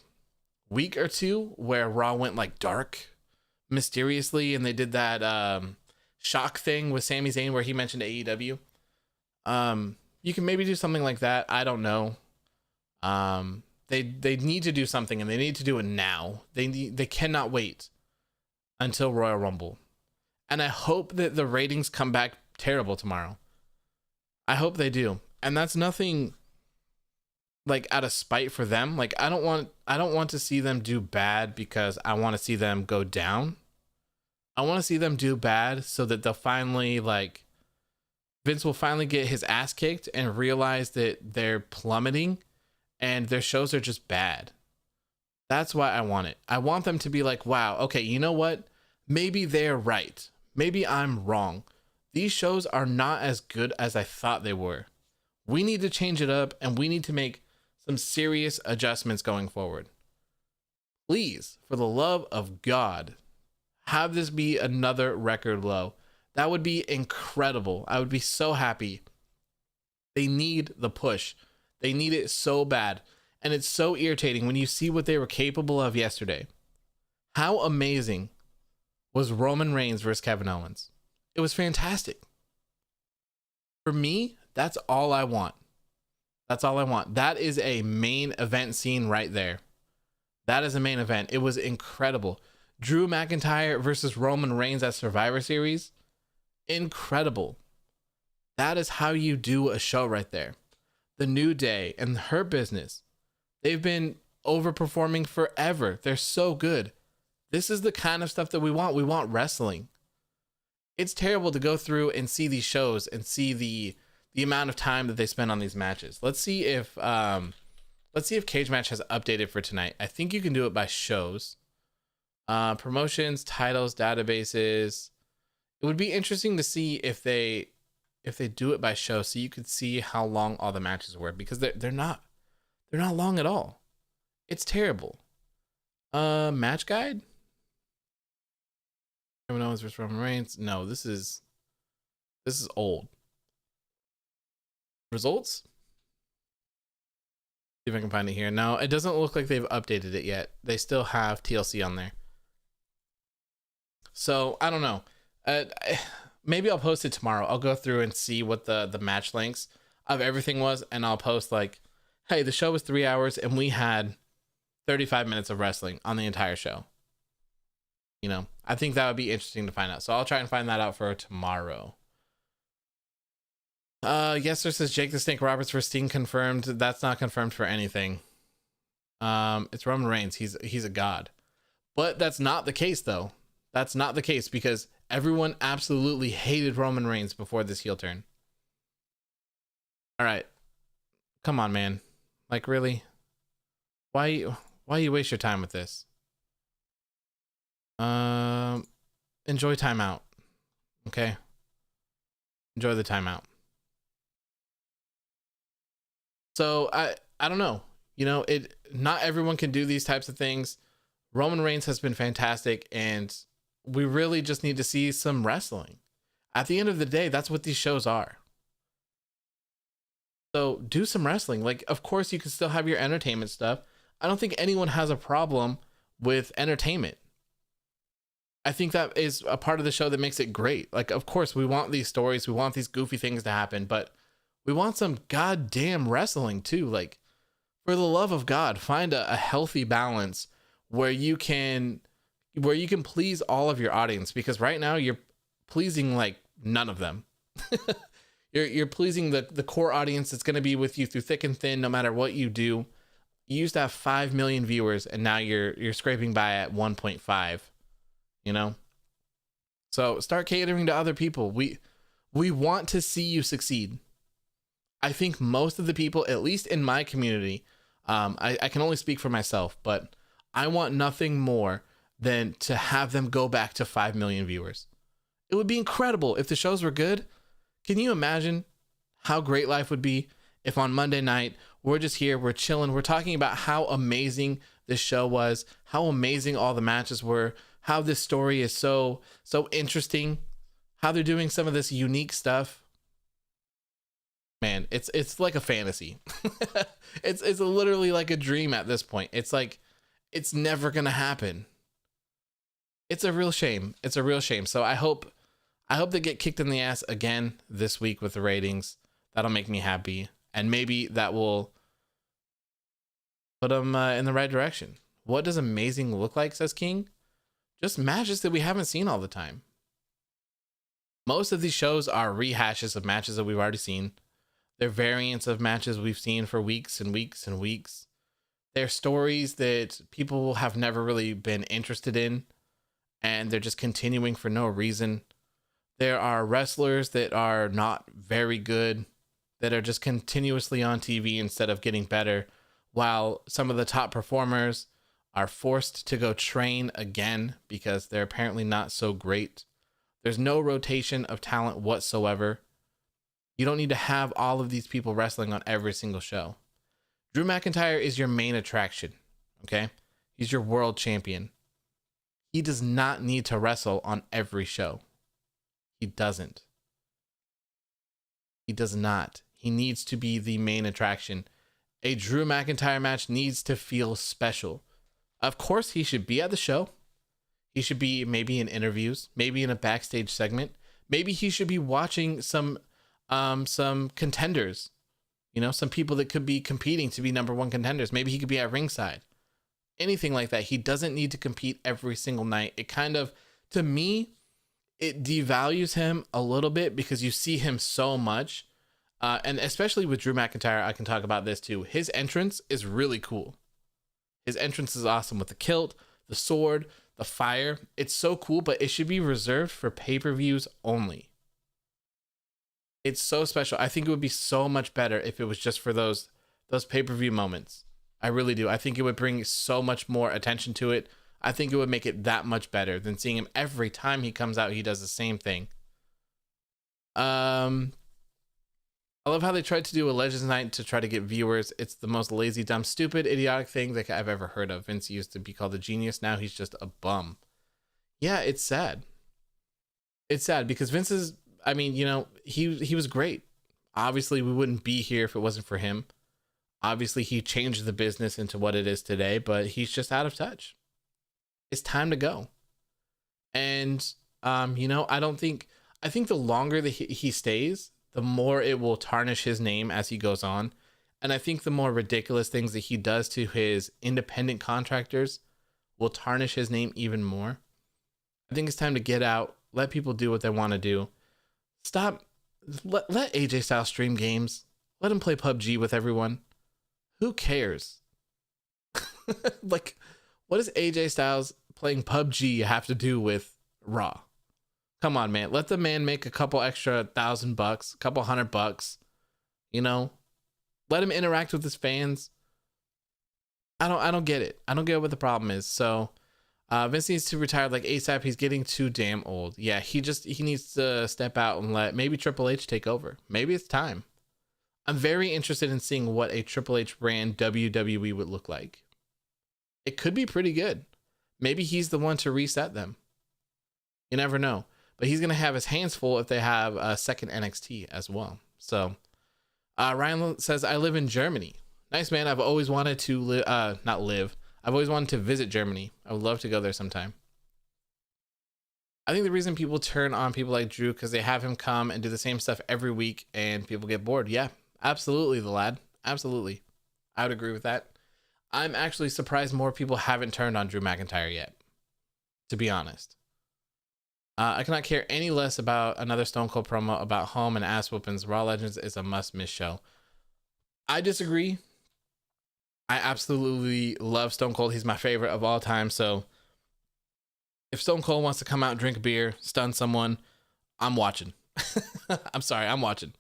week or two where Raw went like dark mysteriously, and they did that shock thing with Sami Zayn where he mentioned AEW. You can maybe do something like that. I don't know. They need to do something, and they need to do it now. They cannot wait until Royal Rumble. And I hope that the ratings come back terrible tomorrow. I hope they do. And that's nothing like out of spite for them. Like I don't want to see them do bad because I want to see them go down. I want to see them do bad so that they'll finally, like, Vince will finally get his ass kicked and realize that they're plummeting and their shows are just bad. That's why I want it. I want them to be like, wow, okay, you know what? Maybe they're right. Maybe I'm wrong. These shows are not as good as I thought they were. We need to change it up, and we need to make some serious adjustments going forward. Please, for the love of God, have this be another record low. That would be incredible. I would be so happy. They need the push. They need it so bad. And it's so irritating when you see what they were capable of yesterday. How amazing was Roman Reigns versus Kevin Owens? It was fantastic. For me, that's all I want. That's all I want. That is a main event scene right there. That is a main event. It was incredible. Drew McIntyre versus Roman Reigns at Survivor Series. Incredible. That is how you do a show right there. The New Day and Her Business. They've been overperforming forever. They're so good. This is the kind of stuff that we want. We want wrestling. It's terrible to go through and see these shows and see the amount of time that they spend on these matches. Let's see if Cage Match has updated for tonight. I think you can do it by shows. Promotions, titles, databases. It would be interesting to see if they do it by show, so you could see how long all the matches were, because they're not long at all. It's terrible. Match guide. Kevin Owens versus Roman Reigns. No, this is old. Results. See if I can find it here. No, it doesn't look like they've updated it yet. They still have TLC on there. So I don't know. Maybe I'll post it tomorrow. I'll go through and see what the match lengths of everything was, and I'll post like, hey, the show was 3 hours and we had 35 minutes of wrestling on the entire show. You know, I think that would be interesting to find out. So I'll try and find that out for tomorrow. Yester says Jake the Snake Roberts for Sting confirmed. That's not confirmed for anything. It's Roman Reigns. He's a god. But that's not the case though. That's not the case, because everyone absolutely hated Roman Reigns before this heel turn. All right. Come on, man. Like, really? Why you waste your time with this? Enjoy timeout. Okay? Enjoy the timeout. So I don't know. You know, not everyone can do these types of things. Roman Reigns has been fantastic, and we really just need to see some wrestling. At the end of the day, that's what these shows are. So do some wrestling. Like, of course, you can still have your entertainment stuff. I don't think anyone has a problem with entertainment. I think that is a part of the show that makes it great. Like, of course, we want these stories. We want these goofy things to happen, but we want some goddamn wrestling too. Like, For the love of God, find a healthy balance where you can please all of your audience, because right now you're pleasing like none of them. You're pleasing the core audience that's going to be with you through thick and thin, no matter what you do. You used to have 5 million viewers, and now you're scraping by at 1.5. You know, so start catering to other people. We want to see you succeed. I think most of the people, at least in my community, I can only speak for myself, but I want nothing more than to have them go back to 5 million viewers. It would be incredible if the shows were good. Can you imagine how great life would be if on Monday night we're just here, we're chilling, we're talking about how amazing this show was, how amazing all the matches were, how this story is so interesting, how they're doing some of this unique stuff. Man, it's like a fantasy. it's literally like a dream at this point. It's like it's never gonna happen. It's a real shame. It's a real shame. So I hope they get kicked in the ass again this week with the ratings. That'll make me happy, and maybe that will put them in the right direction. What does amazing look like, says King? Just matches that we haven't seen all the time. Most of these shows are rehashes of matches that we've already seen. They're variants of matches we've seen for weeks and weeks and weeks. They're stories that people have never really been interested in, and they're just continuing for no reason. There are wrestlers that are not very good, that are just continuously on TV instead of getting better, while some of the top performers are forced to go train again because they're apparently not so great. There's no rotation of talent whatsoever. You don't need to have all of these people wrestling on every single show. Drew McIntyre is your main attraction, okay? He's your world champion. He does not need to wrestle on every show. He doesn't. He does not. He needs to be the main attraction. A Drew McIntyre match needs to feel special. Of course, he should be at the show. He should be maybe in interviews, maybe in a backstage segment. Maybe he should be watching some contenders, you know, some people that could be competing to be number one contenders. Maybe he could be at ringside, anything like that. He doesn't need to compete every single night. It kind of, to me, it devalues him a little bit because you see him so much. And especially with Drew McIntyre, I can talk about this too. His entrance is really cool. His entrance is awesome with the kilt, the sword, the fire. It's so cool, but it should be reserved for pay-per-views only. It's so special. I think it would be so much better if it was just for those pay-per-view moments. I really do. I think it would bring so much more attention to it. I think it would make it that much better than seeing him every time he comes out, he does the same thing. I love how they tried to do a Legends Night to try to get viewers. It's the most lazy, dumb, stupid, idiotic thing that I've ever heard of. Vince used to be called a genius. Now he's just a bum. Yeah, it's sad. It's sad because Vince is, I mean, you know, he was great. Obviously, we wouldn't be here if it wasn't for him. Obviously, he changed the business into what it is today, but he's just out of touch. It's time to go. And, you know, I think the longer that he stays, the more it will tarnish his name as he goes on. And I think the more ridiculous things that he does to his independent contractors will tarnish his name even more. I think it's time to get out, let people do what they want to do. Stop, let AJ Styles stream games. Let him play PUBG with everyone. Who cares? Like, what does AJ Styles playing PUBG have to do with Raw? Come on, man. Let the man make a couple extra $1,000, a couple $100. You know, let him interact with his fans. I don't get it. I don't get what the problem is. So, Vince needs to retire like ASAP. He's getting too damn old. Yeah, he needs to step out and let maybe Triple H take over. Maybe it's time. I'm very interested in seeing what a Triple H ran WWE would look like. It could be pretty good. Maybe he's the one to reset them. You never know. But he's going to have his hands full if they have a second NXT as well. So, Ryan says, I live in Germany. Nice, man. I've always wanted to I've always wanted to visit Germany. I would love to go there sometime. I think the reason people turn on people like Drew because they have him come and do the same stuff every week and people get bored. Yeah, absolutely, the lad. Absolutely. I would agree with that. I'm actually surprised more people haven't turned on Drew McIntyre yet, to be honest. I cannot care any less about another Stone Cold promo about home and ass whoopings. Raw Legends is a must-miss show. I disagree. I absolutely love Stone Cold. He's my favorite of all time. So if Stone Cold wants to come out, drink a beer, stun someone, I'm watching. I'm sorry, I'm watching.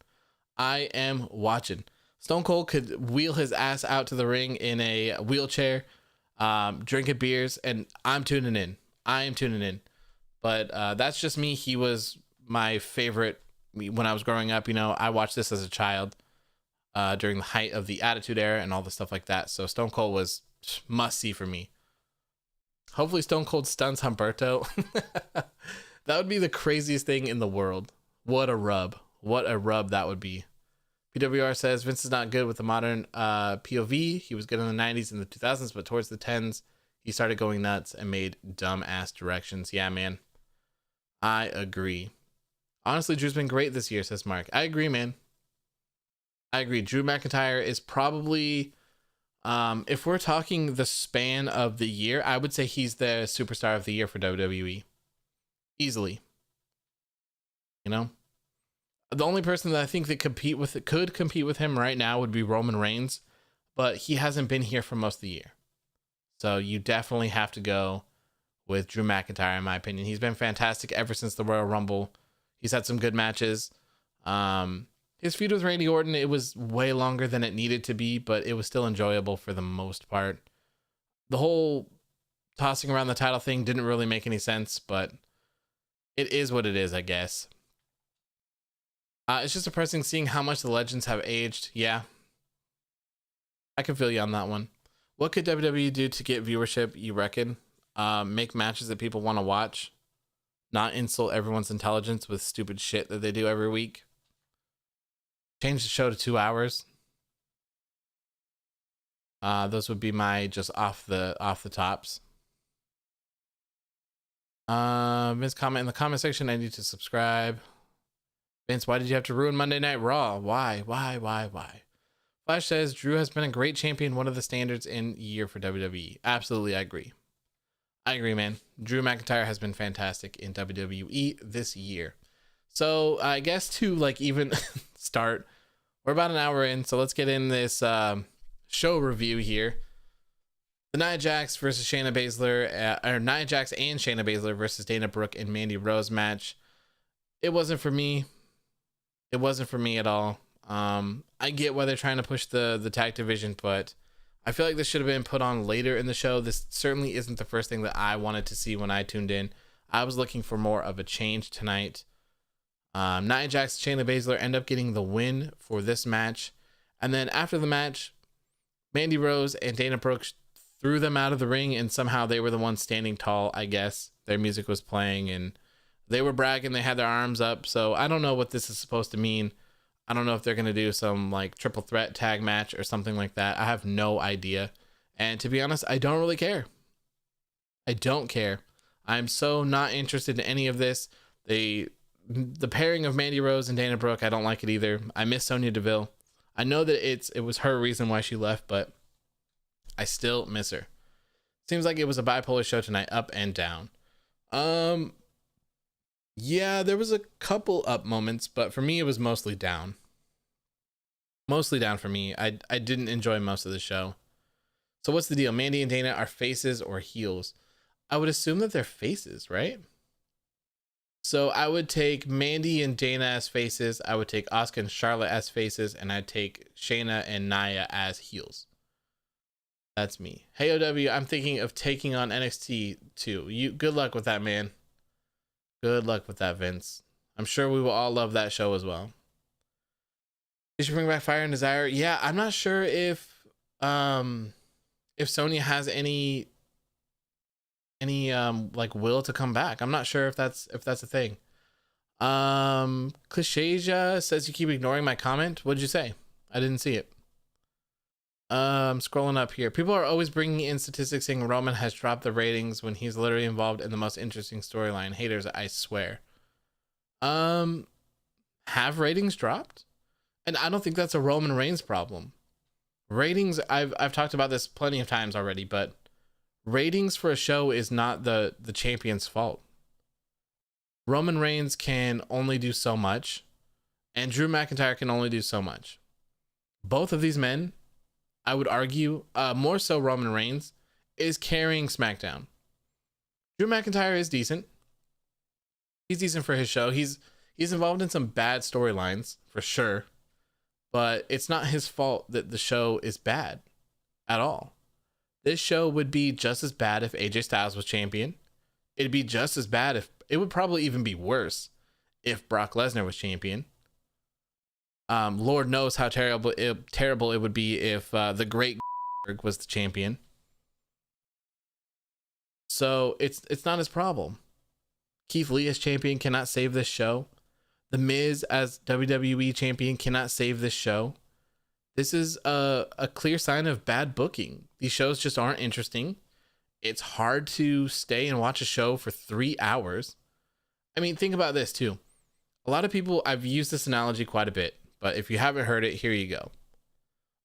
I am watching. Stone Cold could wheel his ass out to the ring in a wheelchair, drinking beers, and I'm tuning in. I am tuning in. But that's just me. He was my favorite when I was growing up. You know, I watched this as a child during the height of the Attitude Era and all the stuff like that. So Stone Cold was must see for me. Hopefully Stone Cold stuns Humberto. That would be the craziest thing in the world. What a rub. What a rub that would be. PWR says Vince is not good with the modern POV. He was good in the 90s and the 2000s, but towards the 10s, he started going nuts and made dumb ass directions. Yeah, man. I agree. Honestly, Drew's been great this year, says Mark. I agree, man. I agree. Drew McIntyre is probably, if we're talking the span of the year, I would say he's the superstar of the year for WWE. Easily. You know? The only person that I think that could compete with him right now would be Roman Reigns, but he hasn't been here for most of the year. So you definitely have to go with Drew McIntyre, in my opinion. He's been fantastic ever since the Royal Rumble. He's had some good matches. His feud with Randy Orton, it was way longer than it needed to be, but it was still enjoyable for the most part. The whole tossing around the title thing didn't really make any sense, but it is what it is, I guess. It's just depressing seeing how much the legends have aged. Yeah. I can feel you on that one. What could WWE do to get viewership, you reckon? Make matches that people want to watch. Not insult everyone's intelligence with stupid shit that they do every week. Change the show to 2 hours. Those would be my just off the tops. Vince comment in the comment section. I need to subscribe. Vince, why did you have to ruin Monday Night Raw? Why? Flash says Drew has been a great champion, one of the standards in year for WWE. Absolutely, I agree. I agree, man. Drew McIntyre has been fantastic in WWE this year. So I guess to like even start, we're about an hour in, so let's get in this show review here. The Nia Jax versus Shayna Baszler, or Nia Jax and Shayna Baszler versus Dana Brooke and Mandy Rose match. It wasn't for me. It wasn't for me at all. I get why they're trying to push the tag division, but I feel like this should have been put on later in the show. This certainly isn't the first thing that I wanted to see when I tuned in. I was looking for more of a change tonight. Nia Jax and Shayna Baszler end up getting the win for this match. And then after the match, Mandy Rose and Dana Brooke threw them out of the ring, and somehow they were the ones standing tall, I guess. Their music was playing, and they were bragging. They had their arms up. So I don't know what this is supposed to mean. I don't know if they're going to do some like triple threat tag match or something like that. I have no idea. And to be honest, I don't really care. I don't care. I'm so not interested in any of this. The pairing of Mandy Rose and Dana Brooke, I don't like it either. I miss Sonya Deville. I know that it was her reason why she left, but I still miss her. Seems like it was a bipolar show tonight, up and down. Yeah, there was a couple up moments, but for me, it was mostly down. Mostly down for me. I didn't enjoy most of the show. So what's the deal? Mandy and Dana are faces or heels? I would assume that they're faces, right? So I would take Mandy and Dana as faces. I would take Asuka and Charlotte as faces. And I'd take Shayna and Nia as heels. That's me. Hey, OW, I'm thinking of taking on NXT too. Good luck with that, man. Good luck with that, Vince. I'm sure we will all love that show as well. Did you bring back Fire and Desire? Yeah, I'm not sure if Sonya has any like will to come back. I'm not sure if that's a thing. Clichéja says you keep ignoring my comment. What did you say? I didn't see it. Scrolling up here. People are always bringing in statistics saying Roman has dropped the ratings when he's literally involved in the most interesting storyline. Haters, I swear. Have ratings dropped? And I don't think that's a Roman Reigns problem. Ratings, I've talked about this plenty of times already, but ratings for a show is not the champion's fault. Roman Reigns can only do so much, and Drew McIntyre can only do so much. Both of these men, I would argue, more so Roman Reigns, is carrying SmackDown. Drew McIntyre is decent. He's decent for his show. He's involved in some bad storylines for sure, but it's not his fault that the show is bad at all. This show would be just as bad if AJ Styles was champion. It'd be just as bad if, it would probably even be worse if Brock Lesnar was champion. Lord knows how terrible it would be if the great was the champion. So it's not his problem. Keith Lee as champion cannot save this show. The Miz as WWE champion cannot save this show. This is a clear sign of bad booking. These shows just aren't interesting. It's hard to stay and watch a show for 3 hours. I mean, think about this too. A lot of people, I've used this analogy quite a bit, but if you haven't heard it, here you go.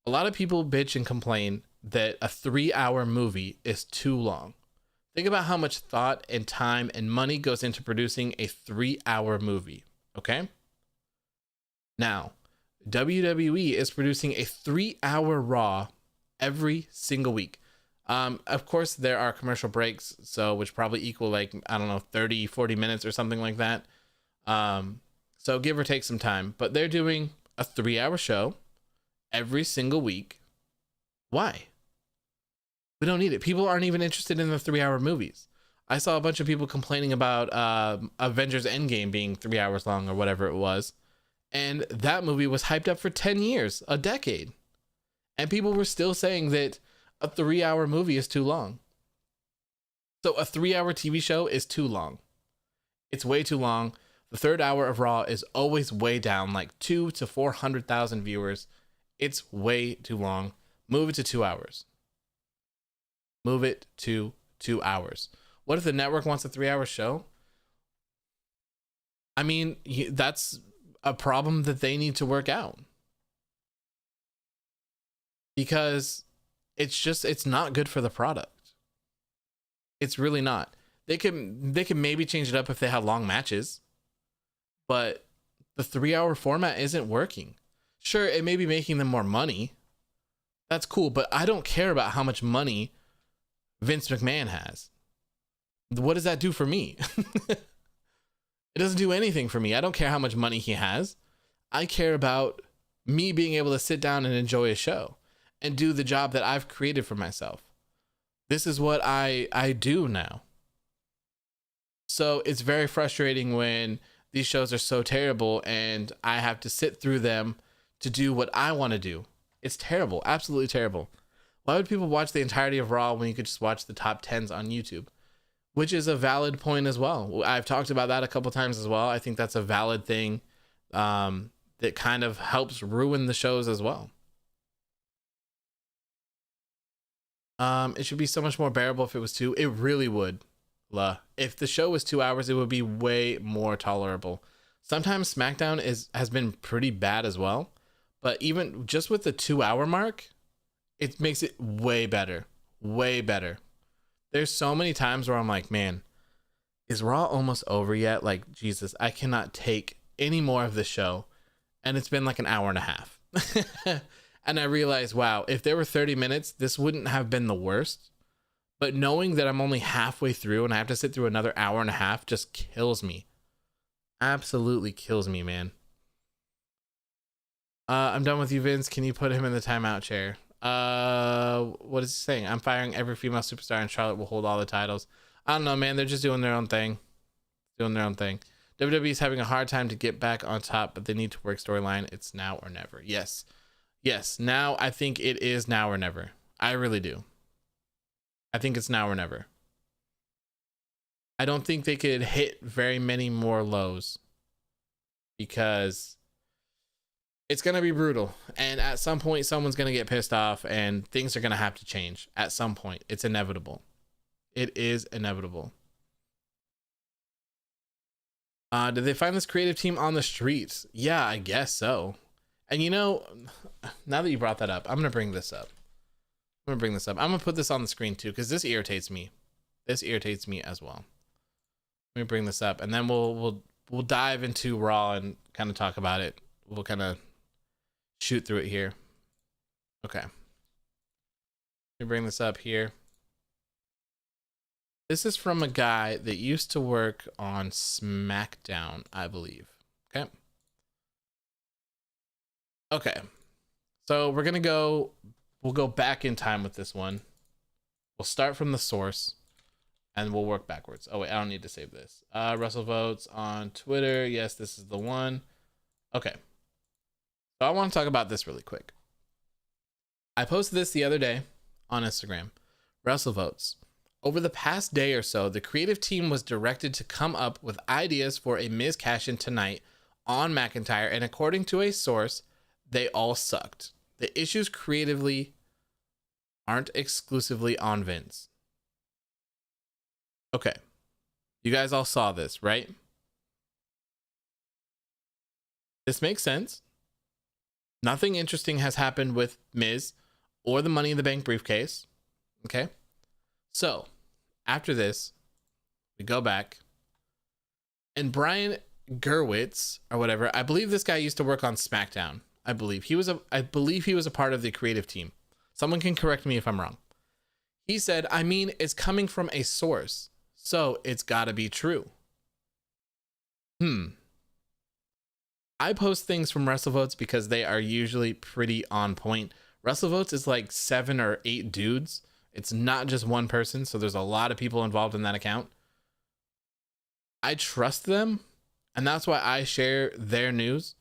A lot of people bitch and complain that a 3-hour movie is too long. Think about how much thought and time and money goes into producing a 3-hour movie, okay? Now, WWE is producing a 3-hour Raw every single week. Of course, there are commercial breaks, so which probably equal like, I don't know, 30, 40 minutes or something like that. So give or take some time, but they're doing a 3-hour show every single week. Why? We don't need it. People aren't even interested in the 3-hour movies. I saw a bunch of people complaining about Avengers Endgame being 3 hours long or whatever it was. And that movie was hyped up for 10 years, a decade. And people were still saying that a 3-hour movie is too long. So a 3-hour TV show is too long. It's way too long. The third hour of Raw is always way down, like 200,000 to 400,000 viewers. It's way too long. Move it to 2 hours. Move it to 2 hours. What if the network wants a 3-hour show? I mean, that's a problem that they need to work out. Because it's not good for the product. It's really not. They can maybe change it up if they have long matches. But the 3-hour format isn't working. Sure, it may be making them more money. That's cool, but I don't care about how much money Vince McMahon has. What does that do for me? It doesn't do anything for me. I don't care how much money he has. I care about me being able to sit down and enjoy a show and do the job that I've created for myself. This is what I do now. So it's very frustrating when these shows are so terrible and I have to sit through them to do what I want to do. It's terrible. Absolutely terrible. Why would people watch the entirety of Raw when you could just watch the top 10s on YouTube? Which is a valid point as well. I've talked about that a couple times as well. I think that's a valid thing that kind of helps ruin the shows as well. It should be so much more bearable if it was 2. It really would. If the show was 2 hours, it would be way more tolerable. Sometimes SmackDown has been pretty bad as well. But even just with the 2-hour mark, it makes it way better. Way better. There's so many times where I'm like, man, is Raw almost over yet? Like, Jesus, I cannot take any more of this show. And it's been like an hour and a half. And I realized, wow, if there were 30 minutes, this wouldn't have been the worst. But knowing that I'm only halfway through and I have to sit through another hour and a half just kills me. Absolutely kills me, man. I'm done with you, Vince. Can you put him in the timeout chair? What is he saying? I'm firing every female superstar and Charlotte will hold all the titles. I don't know, man. They're just doing their own thing. WWE is having a hard time to get back on top, but they need to work storyline. It's now or never. Yes. Now I think it is now or never. I really do. I think it's now or never. I don't think they could hit very many more lows because it's going to be brutal. And at some point, someone's going to get pissed off and things are going to have to change at some point. It's inevitable. It is inevitable. Did they find this creative team on the streets? Yeah, I guess so. And you know, now that you brought that up, I'm gonna bring this up. I'm gonna put this on the screen too, because this irritates me. This irritates me as well. Let me bring this up, and then we'll dive into Raw and kind of talk about it. We'll kind of shoot through it here. Okay. Let me bring this up here. This is from a guy that used to work on SmackDown, I believe. Okay. Okay. So we'll go back in time with this one. We'll start from the source and we'll work backwards. Oh wait, I don't need to save this. Russell Votes on Twitter. Yes, this is the one. Okay. So I want to talk about this really quick. I posted this the other day on Instagram. Russell Votes. Over the past day or so, the creative team was directed to come up with ideas for a Miz cash-in tonight on McIntyre, and according to a source, they all sucked. The issues creatively aren't exclusively on Vince. Okay. You guys all saw this, right? This makes sense. Nothing interesting has happened with Miz or the Money in the Bank briefcase. Okay. So after this, we go back, and Brian Gerwitz or whatever, I believe this guy used to work on SmackDown. I believe he was a part of the creative team. Someone can correct me if I'm wrong. He said, I mean, it's coming from a source, so it's got to be true. I post things from WrestleVotes because they are usually pretty on point. WrestleVotes is like 7 or 8 dudes. It's not just one person, so there's a lot of people involved in that account. I trust them, and that's why I share their news.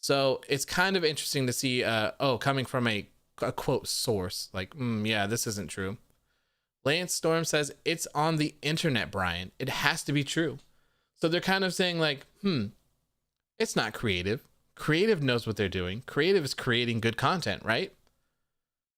So it's kind of interesting to see, coming from a quote source, like, yeah, this isn't true. Lance Storm says, it's on the internet, Brian. It has to be true. So they're kind of saying like, it's not creative. Creative knows what they're doing. Creative is creating good content, right?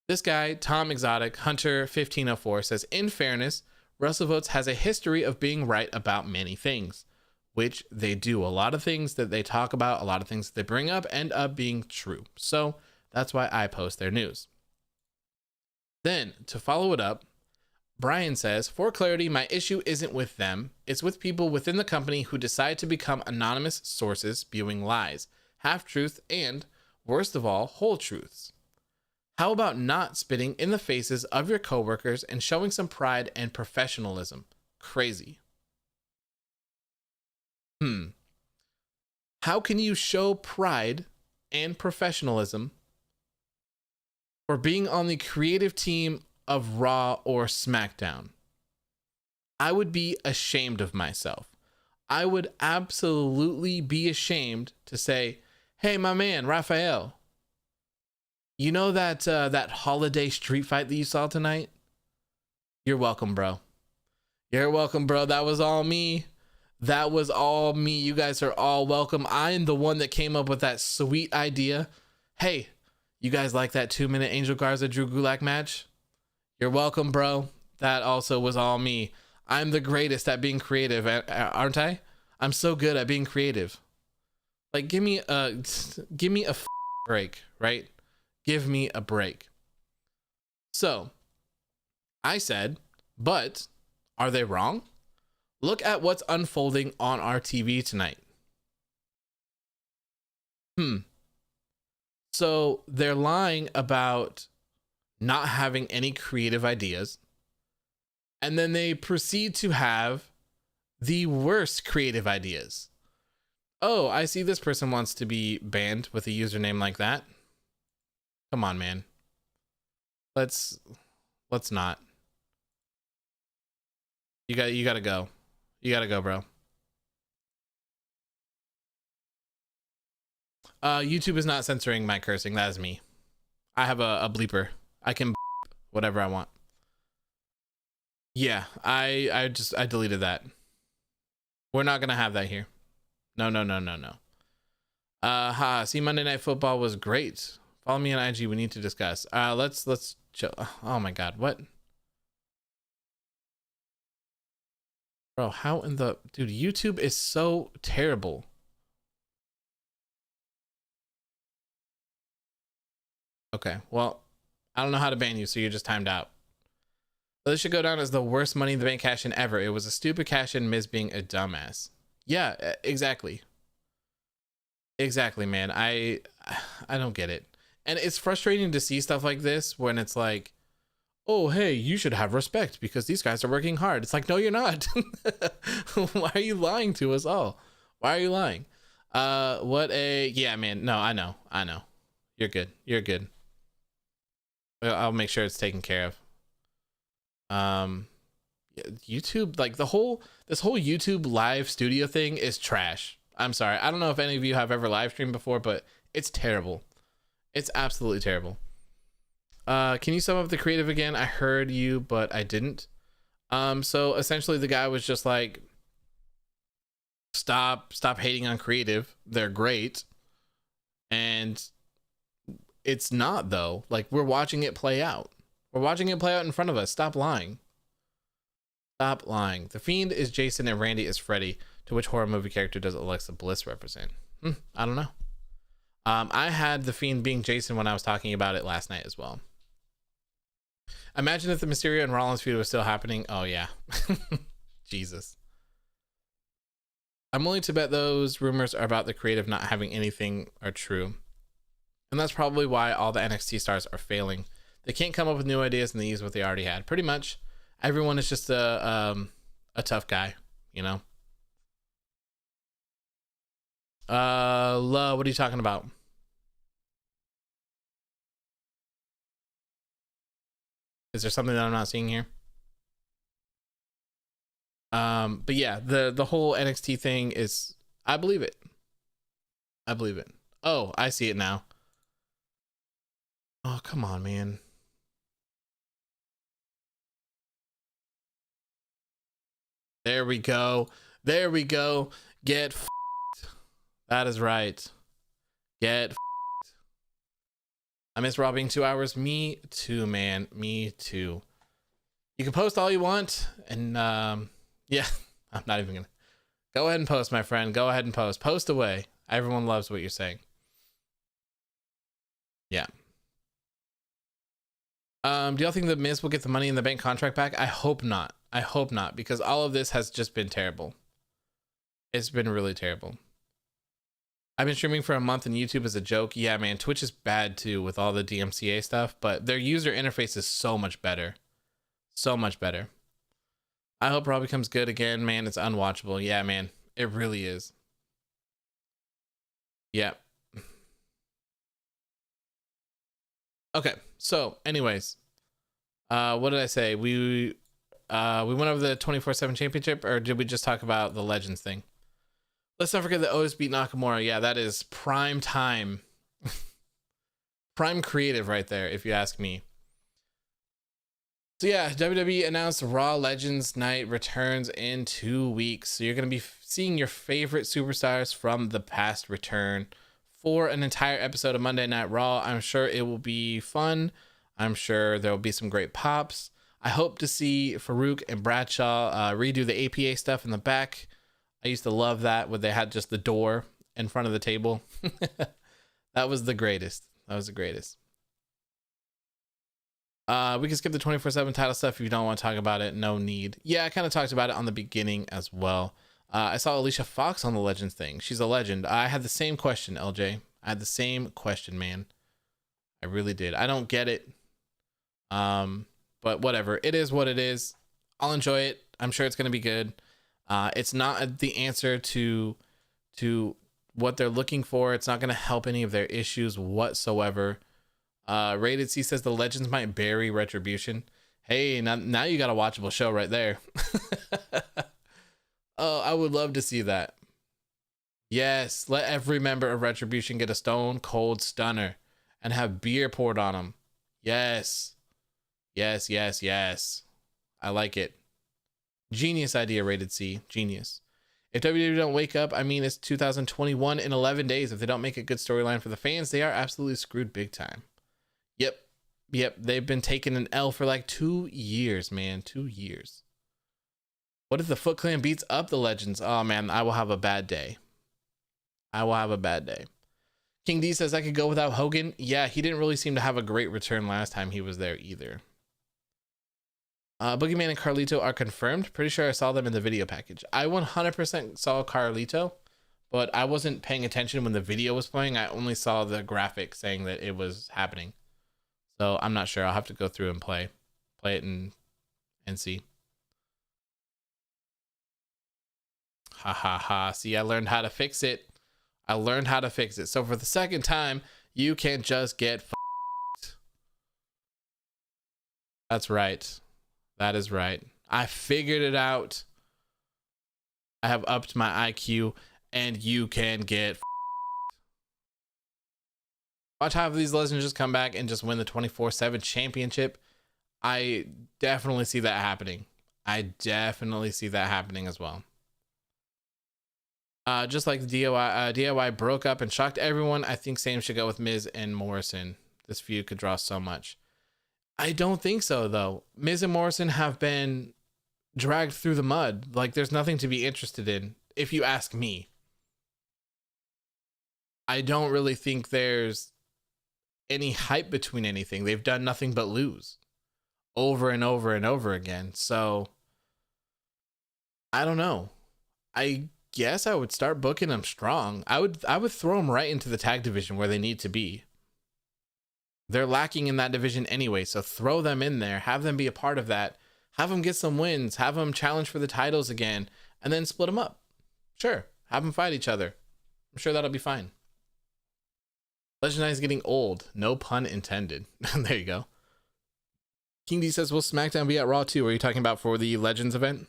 This guy, Tom Exotic, Hunter 1504, says, in fairness, WrestleVotes has a history of being right about many things, which they do. A lot of things that they talk about, a lot of things that they bring up end up being true. So that's why I post their news. Then, to follow it up, Brian says, for clarity, my issue isn't with them. It's with people within the company who decide to become anonymous sources spewing lies, half-truth, and, worst of all, whole truths. How about not spitting in the faces of your coworkers and showing some pride and professionalism? Crazy. How can you show pride and professionalism for being on the creative team of Raw or SmackDown? I would be ashamed of myself. I would absolutely be ashamed to say, hey, my man, Raphael, you know that that holiday street fight that you saw tonight? You're welcome, bro. You're welcome, bro. That was all me. That was all me. You guys are all welcome. I'm the one that came up with that sweet idea. Hey, you guys like that 2-minute Angel Garza Drew Gulak match? You're welcome, bro. That also was all me. I'm the greatest at being creative, aren't I? I'm so good at being creative. Like, give me a break, right? Give me a break. So, I said, but are they wrong? Look at what's unfolding on our TV tonight. So they're lying about not having any creative ideas, and then they proceed to have the worst creative ideas. Oh, I see this person wants to be banned with a username like that. Come on, man. Let's not. You gotta go. You gotta go, bro. YouTube is not censoring my cursing. That is me. I have a bleeper. I can whatever I want. Yeah, I deleted that. We're not gonna have that here. No. See, Monday Night Football was great. Follow me on IG. We need to discuss. Let's chill. Oh my God, what? Bro, how in the dude? YouTube is so terrible. Okay, well, I don't know how to ban you, so you're just timed out. So this should go down as the worst Money in the Bank cash-in ever. It was a stupid cash-in, Miz being a dumbass. Yeah, exactly. Exactly, man. I don't get it. And it's frustrating to see stuff like this when it's like, oh, hey, you should have respect because these guys are working hard. It's like, no, you're not. Why are you lying to us all? Why are you lying? Yeah, man. No, I know. You're good. You're good. I'll make sure it's taken care of. YouTube, like this whole YouTube live studio thing is trash. I'm sorry. I don't know if any of you have ever live streamed before, but it's terrible. It's absolutely terrible. Can you sum up the creative again? I heard you, but I didn't. So essentially the guy was just like, stop hating on creative. They're great. And it's not though. Like we're watching it play out. We're watching it play out in front of us. Stop lying. Stop lying. The Fiend is Jason and Randy is Freddy. To which horror movie character does Alexa Bliss represent? I don't know. I had The Fiend being Jason when I was talking about it last night as well. Imagine if the Mysterio and Rollins feud was still happening. Oh yeah. Jesus. I'm willing to bet those rumors are about the creative not having anything are true. And that's probably why all the NXT stars are failing. They can't come up with new ideas and they use what they already had. Pretty much everyone is just a tough guy, you know? What are you talking about? Is there something that I'm not seeing here? But yeah, the whole NXT thing is, I believe it. I believe it. Oh, I see it now. Oh, come on, man. There we go. There we go. Get f***ed. That is right. Get f***ed. I miss Raw being 2 hours. Me too, man. Me too. You can post all you want. And yeah, I'm not even gonna. Go ahead and post, my friend. Go ahead and post. Post away. Everyone loves what you're saying. Yeah. Do y'all think the Miz will get the Money in the Bank contract back? I hope not. I hope not, because all of this has just been terrible. It's been really terrible. I've been streaming for a month and YouTube is a joke. Yeah, man, Twitch is bad too with all the DMCA stuff, but their user interface is so much better. So much better. I hope Raw becomes good again, man. It's unwatchable. Yeah, man, it really is. Yeah. Okay, so anyways, what did I say? We went over the 24/7 championship, or did we just talk about the Legends thing? Let's not forget that Otis beat Nakamura. Yeah, that is prime time. Prime creative right there, if you ask me. So yeah, WWE announced Raw Legends Night returns in 2 weeks. So you're going to be seeing your favorite superstars from the past return for an entire episode of Monday Night Raw. I'm sure it will be fun. I'm sure there will be some great pops. I hope to see Farouk and Bradshaw redo the APA stuff in the back. I used to love that when they had just the door in front of the table. That was the greatest. That was the greatest. We can skip the 24/7 title stuff if you don't want to talk about it. No need. Yeah, I kind of talked about it on the beginning as well. I saw Alicia Fox on the Legends thing. She's a legend. I had the same question, LJ. I had the same question, man. I really did. I don't get it. But whatever. It is what it is. I'll enjoy it. I'm sure it's going to be good. It's not the answer to what they're looking for. It's not going to help any of their issues whatsoever. Rated C says the Legends might bury Retribution. Hey, now you got a watchable show right there. Oh, I would love to see that. Yes, let every member of Retribution get a stone cold stunner and have beer poured on them. Yes. Yes, yes, yes. I like it. Genius idea, Rated C. Genius. If WWE don't wake up, I mean, it's 2021 in 11 days. If they don't make a good storyline for the fans, they are absolutely screwed big time. Yep. They've been taking an L for like 2 years, man. 2 years. What if the Foot Clan beats up the Legends? Oh, man, I will have a bad day. I will have a bad day. King D says I could go without Hogan. Yeah, he didn't really seem to have a great return last time he was there either. Boogeyman and Carlito are confirmed. Pretty sure I saw them in the video package. I 100% saw Carlito, but I wasn't paying attention when the video was playing. I only saw the graphic saying that it was happening. So I'm not sure. I'll have to go through and play it and see. Ha ha ha. See, I learned how to fix it. I learned how to fix it. So for the second time, you can't just get f***ed. That's right. That is right. I figured it out. I have upped my IQ, and you can get f***ed. Watch half of these legends just come back and just win the 24/7 championship. I definitely see that happening. I definitely see that happening as well. Just like the DIY broke up and shocked everyone, I think same should go with Miz and Morrison. This feud could draw so much. I don't think so, though. Miz and Morrison have been dragged through the mud. Like, there's nothing to be interested in, if you ask me. I don't really think there's any hype between anything. They've done nothing but lose over and over and over again. So, I don't know. I guess I would start booking them strong. I would throw them right into the tag division where they need to be. They're lacking in that division anyway, so throw them in there, have them be a part of that, have them get some wins, have them challenge for the titles again, and then split them up. Sure, have them fight each other. I'm sure that'll be fine. Legend is getting old, no pun intended. There you go. King D says, will SmackDown be at Raw too? Are you talking about for the Legends event?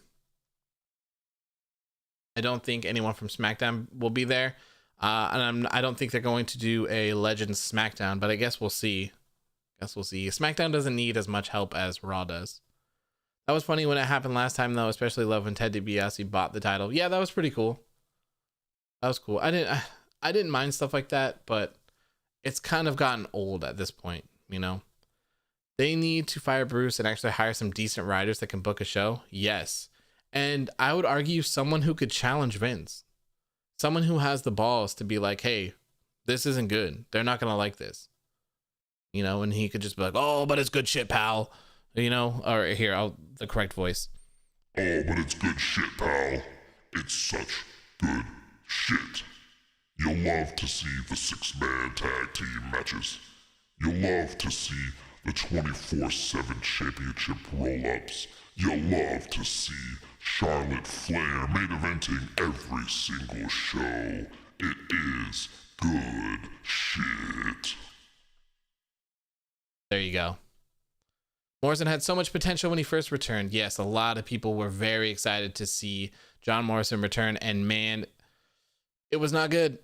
I don't think anyone from SmackDown will be there. And I don't think they're going to do a Legends SmackDown, but I guess we'll see. SmackDown doesn't need as much help as Raw does. That was funny when it happened last time, though. Especially love when Ted DiBiase bought the title. Yeah, that was pretty cool. That was cool. I didn't mind stuff like that, but it's kind of gotten old at this point. You know, they need to fire Bruce and actually hire some decent writers that can book a show. Yes, and I would argue someone who could challenge Vince. Someone who has the balls to be like, hey, this isn't good. They're not going to like this. You know, and he could just be like, oh, but it's good shit, pal. You know, or here, the correct voice. Oh, but it's good shit, pal. It's such good shit. You'll love to see the 6-man tag team matches. You'll love to see the 24/7 championship roll-ups. You'll love to see Charlotte Flair main eventing every single show. It is good shit. There you go. Morrison had so much potential when he first returned. Yes, a lot of people were very excited to see John Morrison return, and man, it was not good.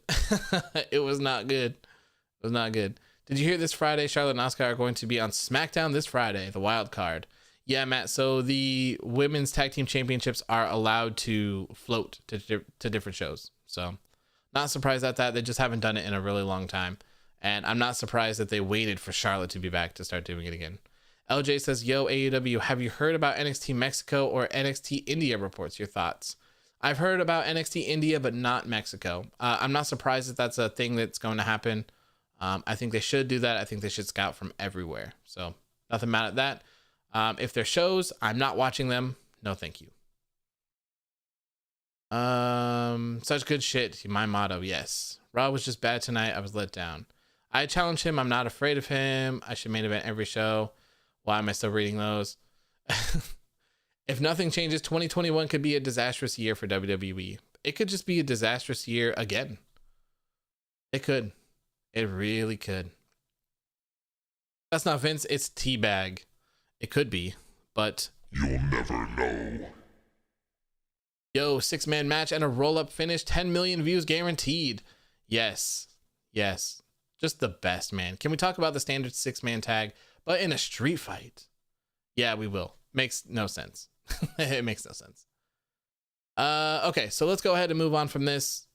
It was not good. It was not good. Did you hear this Friday? Charlotte and Asuka are going to be on SmackDown this Friday, the wild card. Yeah, Matt. So the women's tag team championships are allowed to float to different shows. So not surprised at that. They just haven't done it in a really long time. And I'm not surprised that they waited for Charlotte to be back to start doing it again. LJ says, yo, AEW, have you heard about NXT Mexico or NXT India reports? Your thoughts? I've heard about NXT India, but not Mexico. I'm not surprised that that's a thing that's going to happen. I think they should do that. I think they should scout from everywhere. So nothing mad at that. If they're shows, I'm not watching them. No, thank you. Such good shit. My motto, yes. Raw was just bad tonight. I was let down. I challenge him. I'm not afraid of him. I should main event every show. Why am I still reading those? If nothing changes, 2021 could be a disastrous year for WWE. It could just be a disastrous year again. It could. It really could. That's not Vince. It's Teabag. It could be, but you'll never know. Yo, 6-man match and a roll-up finish. 10 million views guaranteed. Yes. Yes. Just the best, man. Can we talk about the standard 6-man tag, but in a street fight? Yeah, we will. Makes no sense. It makes no sense. Okay, so let's go ahead and move on from this.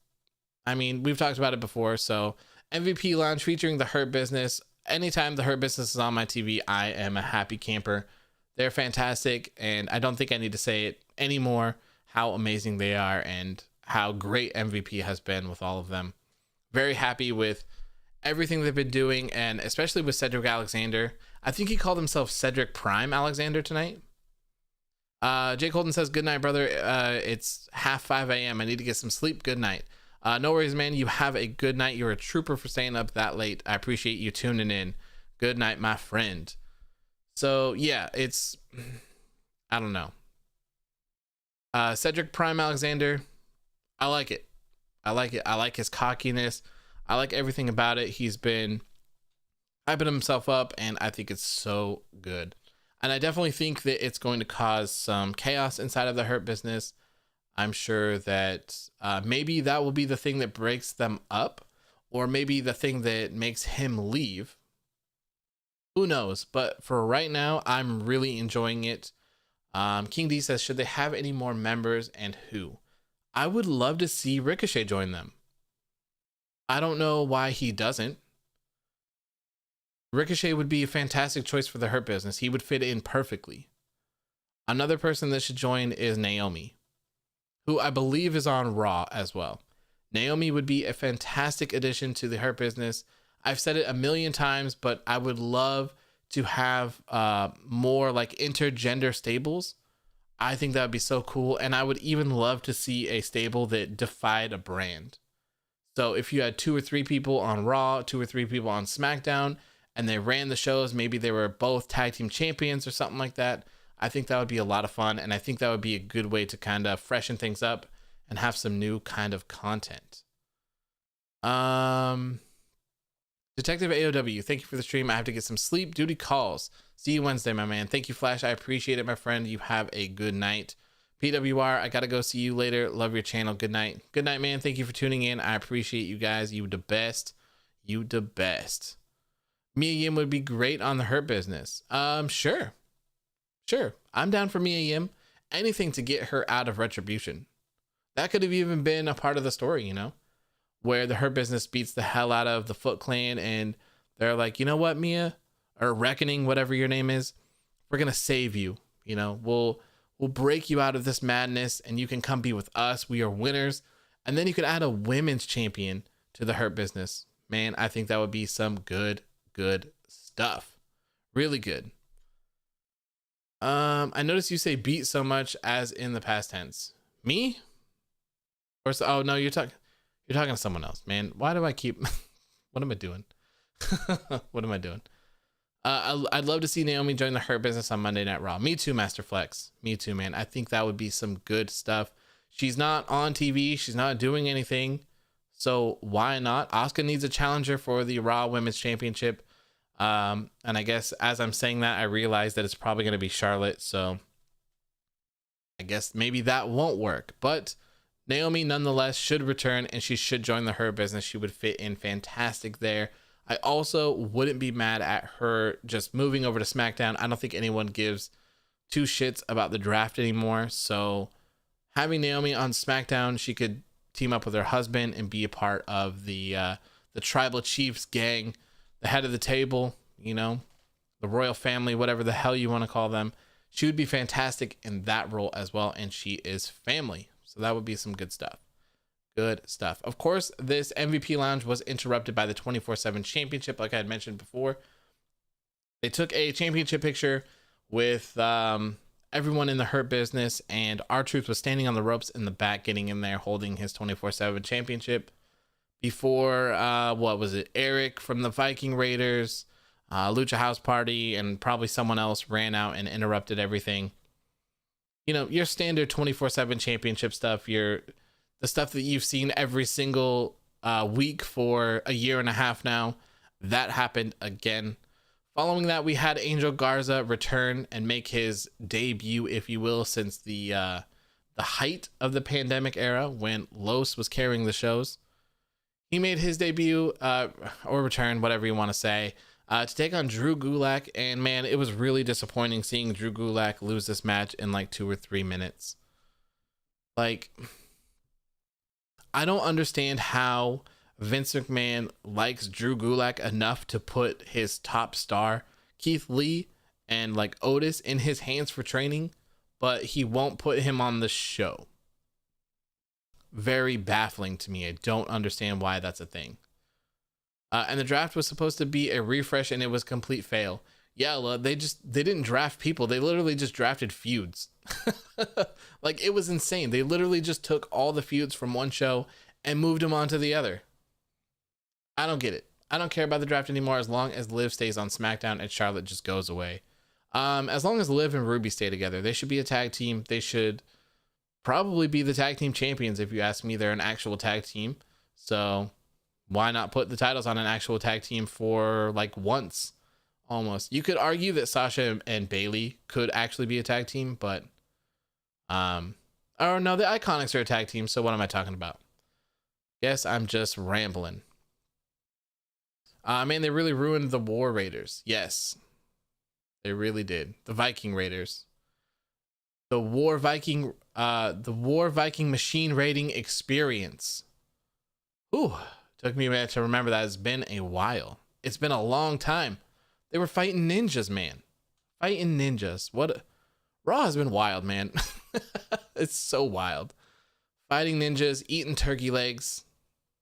I mean, we've talked about it before. So MVP Lounge featuring the Hurt Business. Anytime the Hurt Business is on my TV, I am a happy camper. They're fantastic, and I don't think I need to say it anymore how amazing they are and how great MVP has been with all of them. Very happy with everything they've been doing, and especially with Cedric Alexander. I think he called himself Cedric Prime Alexander tonight. Jake Holden says, good night, brother. It's half 5 a.m. I need to get some sleep. Good night. No worries, man. You have a good night. You're a trooper for staying up that late. I appreciate you tuning in. Good night, my friend. So, yeah, it's... I don't know. Cedric Prime Alexander, I like it. I like it. I like his cockiness. I like everything about it. He's been hyping himself up, and I think it's so good. And I definitely think that it's going to cause some chaos inside of the Hurt Business. I'm sure that maybe that will be the thing that breaks them up, or maybe the thing that makes him leave. Who knows? But for right now, I'm really enjoying it. King D says, should they have any more members, and who? I would love to see Ricochet join them. I don't know why he doesn't. Ricochet would be a fantastic choice for the Hurt Business. He would fit in perfectly. Another person that should join is Naomi, who I believe is on Raw as well. Naomi would be a fantastic addition to the Hurt Business. I've said it a million times, but I would love to have more like intergender stables. I think that would be so cool. And I would even love to see a stable that defied a brand. So if you had 2 or 3 people on Raw, 2 or 3 people on SmackDown, and they ran the shows, maybe they were both tag team champions or something like that, I think that would be a lot of fun. And I think that would be a good way to kind of freshen things up and have some new kind of content. Detective AOW, thank you for the stream. I have to get some sleep. Duty calls. See you Wednesday, my man. Thank you, Flash. I appreciate it, my friend. You have a good night. PWR, I gotta go. See you later. Love your channel. Good night. Good night, man. Thank you for tuning in. I appreciate you guys. You the best. You the best. Mia Yim would be great on the Hurt Business. Sure. I'm down for Mia Yim. Anything to get her out of Retribution. That could have even been a part of the story, you know, where the Hurt Business beats the hell out of the Foot Clan, and they're like, you know what, Mia, or Reckoning, whatever your name is, we're gonna save you. You know, we'll break you out of this madness, and you can come be with us. We are winners. And then you could add a women's champion to the Hurt Business. Man, I think that would be some good stuff. Really good. I noticed you say beat so much as in the past tense. Me? Or so, oh no, you're talking to someone else, man. Why do I keep what am I doing? What am I doing? I'd love to see Naomi join the Hurt Business on Monday Night Raw. Me too, Master Flex. Me too, man. I think that would be some good stuff. She's not on TV. She's not doing anything. So why not? Asuka needs a challenger for the Raw Women's Championship. And I guess as I'm saying that, I realize that it's probably going to be Charlotte. So I guess maybe that won't work. But Naomi nonetheless should return, and she should join the Hurt Business. She would fit in fantastic there. I also wouldn't be mad at her just moving over to SmackDown. I don't think anyone gives 2 shits about the draft anymore. So having Naomi on SmackDown, she could team up with her husband and be a part of the Tribal Chiefs gang, the head of the table, you know, the royal family, whatever the hell you want to call them. She would be fantastic in that role as well, and she is family. So that would be some good stuff. Good stuff. Of course, this MVP Lounge was interrupted by the 24/7 championship, like I had mentioned before. They took a championship picture with everyone in the Hurt Business, and R-Truth was standing on the ropes in the back, getting in there, holding his 24/7 championship. Before, what was it? Eric from the Viking Raiders, Lucha House Party, and probably someone else ran out and interrupted everything. You know, your standard 24/7 championship stuff, the stuff that you've seen every single week for a year and a half now, that happened again. Following that, we had Angel Garza return and make his debut, if you will, since the height of the pandemic era when Los was carrying the shows. He made his debut or return, whatever you want to say, to take on Drew Gulak. And man, it was really disappointing seeing Drew Gulak lose this match in like 2 or 3 minutes. Like, I don't understand how Vince McMahon likes Drew Gulak enough to put his top star, Keith Lee, and like Otis in his hands for training, but he won't put him on the show. Very baffling to me. I don't understand why that's a thing. And the draft was supposed to be a refresh, and it was complete fail. Yeah, they didn't draft people. They literally just drafted feuds. Like, it was insane. They literally just took all the feuds from one show and moved them on to the other. I don't get it. I don't care about the draft anymore as long as Liv stays on SmackDown and Charlotte just goes away. As long as Liv and Ruby stay together, they should be a tag team. They should probably be the tag team champions. If you ask me, they're an actual tag team. So why not put the titles on an actual tag team for like once? Almost. You could argue that Sasha and Bayley could actually be a tag team, but or no, the Iconics are a tag team, so what am I talking about? Guess I'm just rambling. Man, they really ruined the War Raiders. Yes, they really did. The Viking Raiders. The War Viking machine raiding experience. Ooh, took me a minute to remember that. It's been a while. It's been a long time. They were fighting ninjas, man. Fighting ninjas. Raw has been wild, man. It's so wild. Fighting ninjas, eating turkey legs.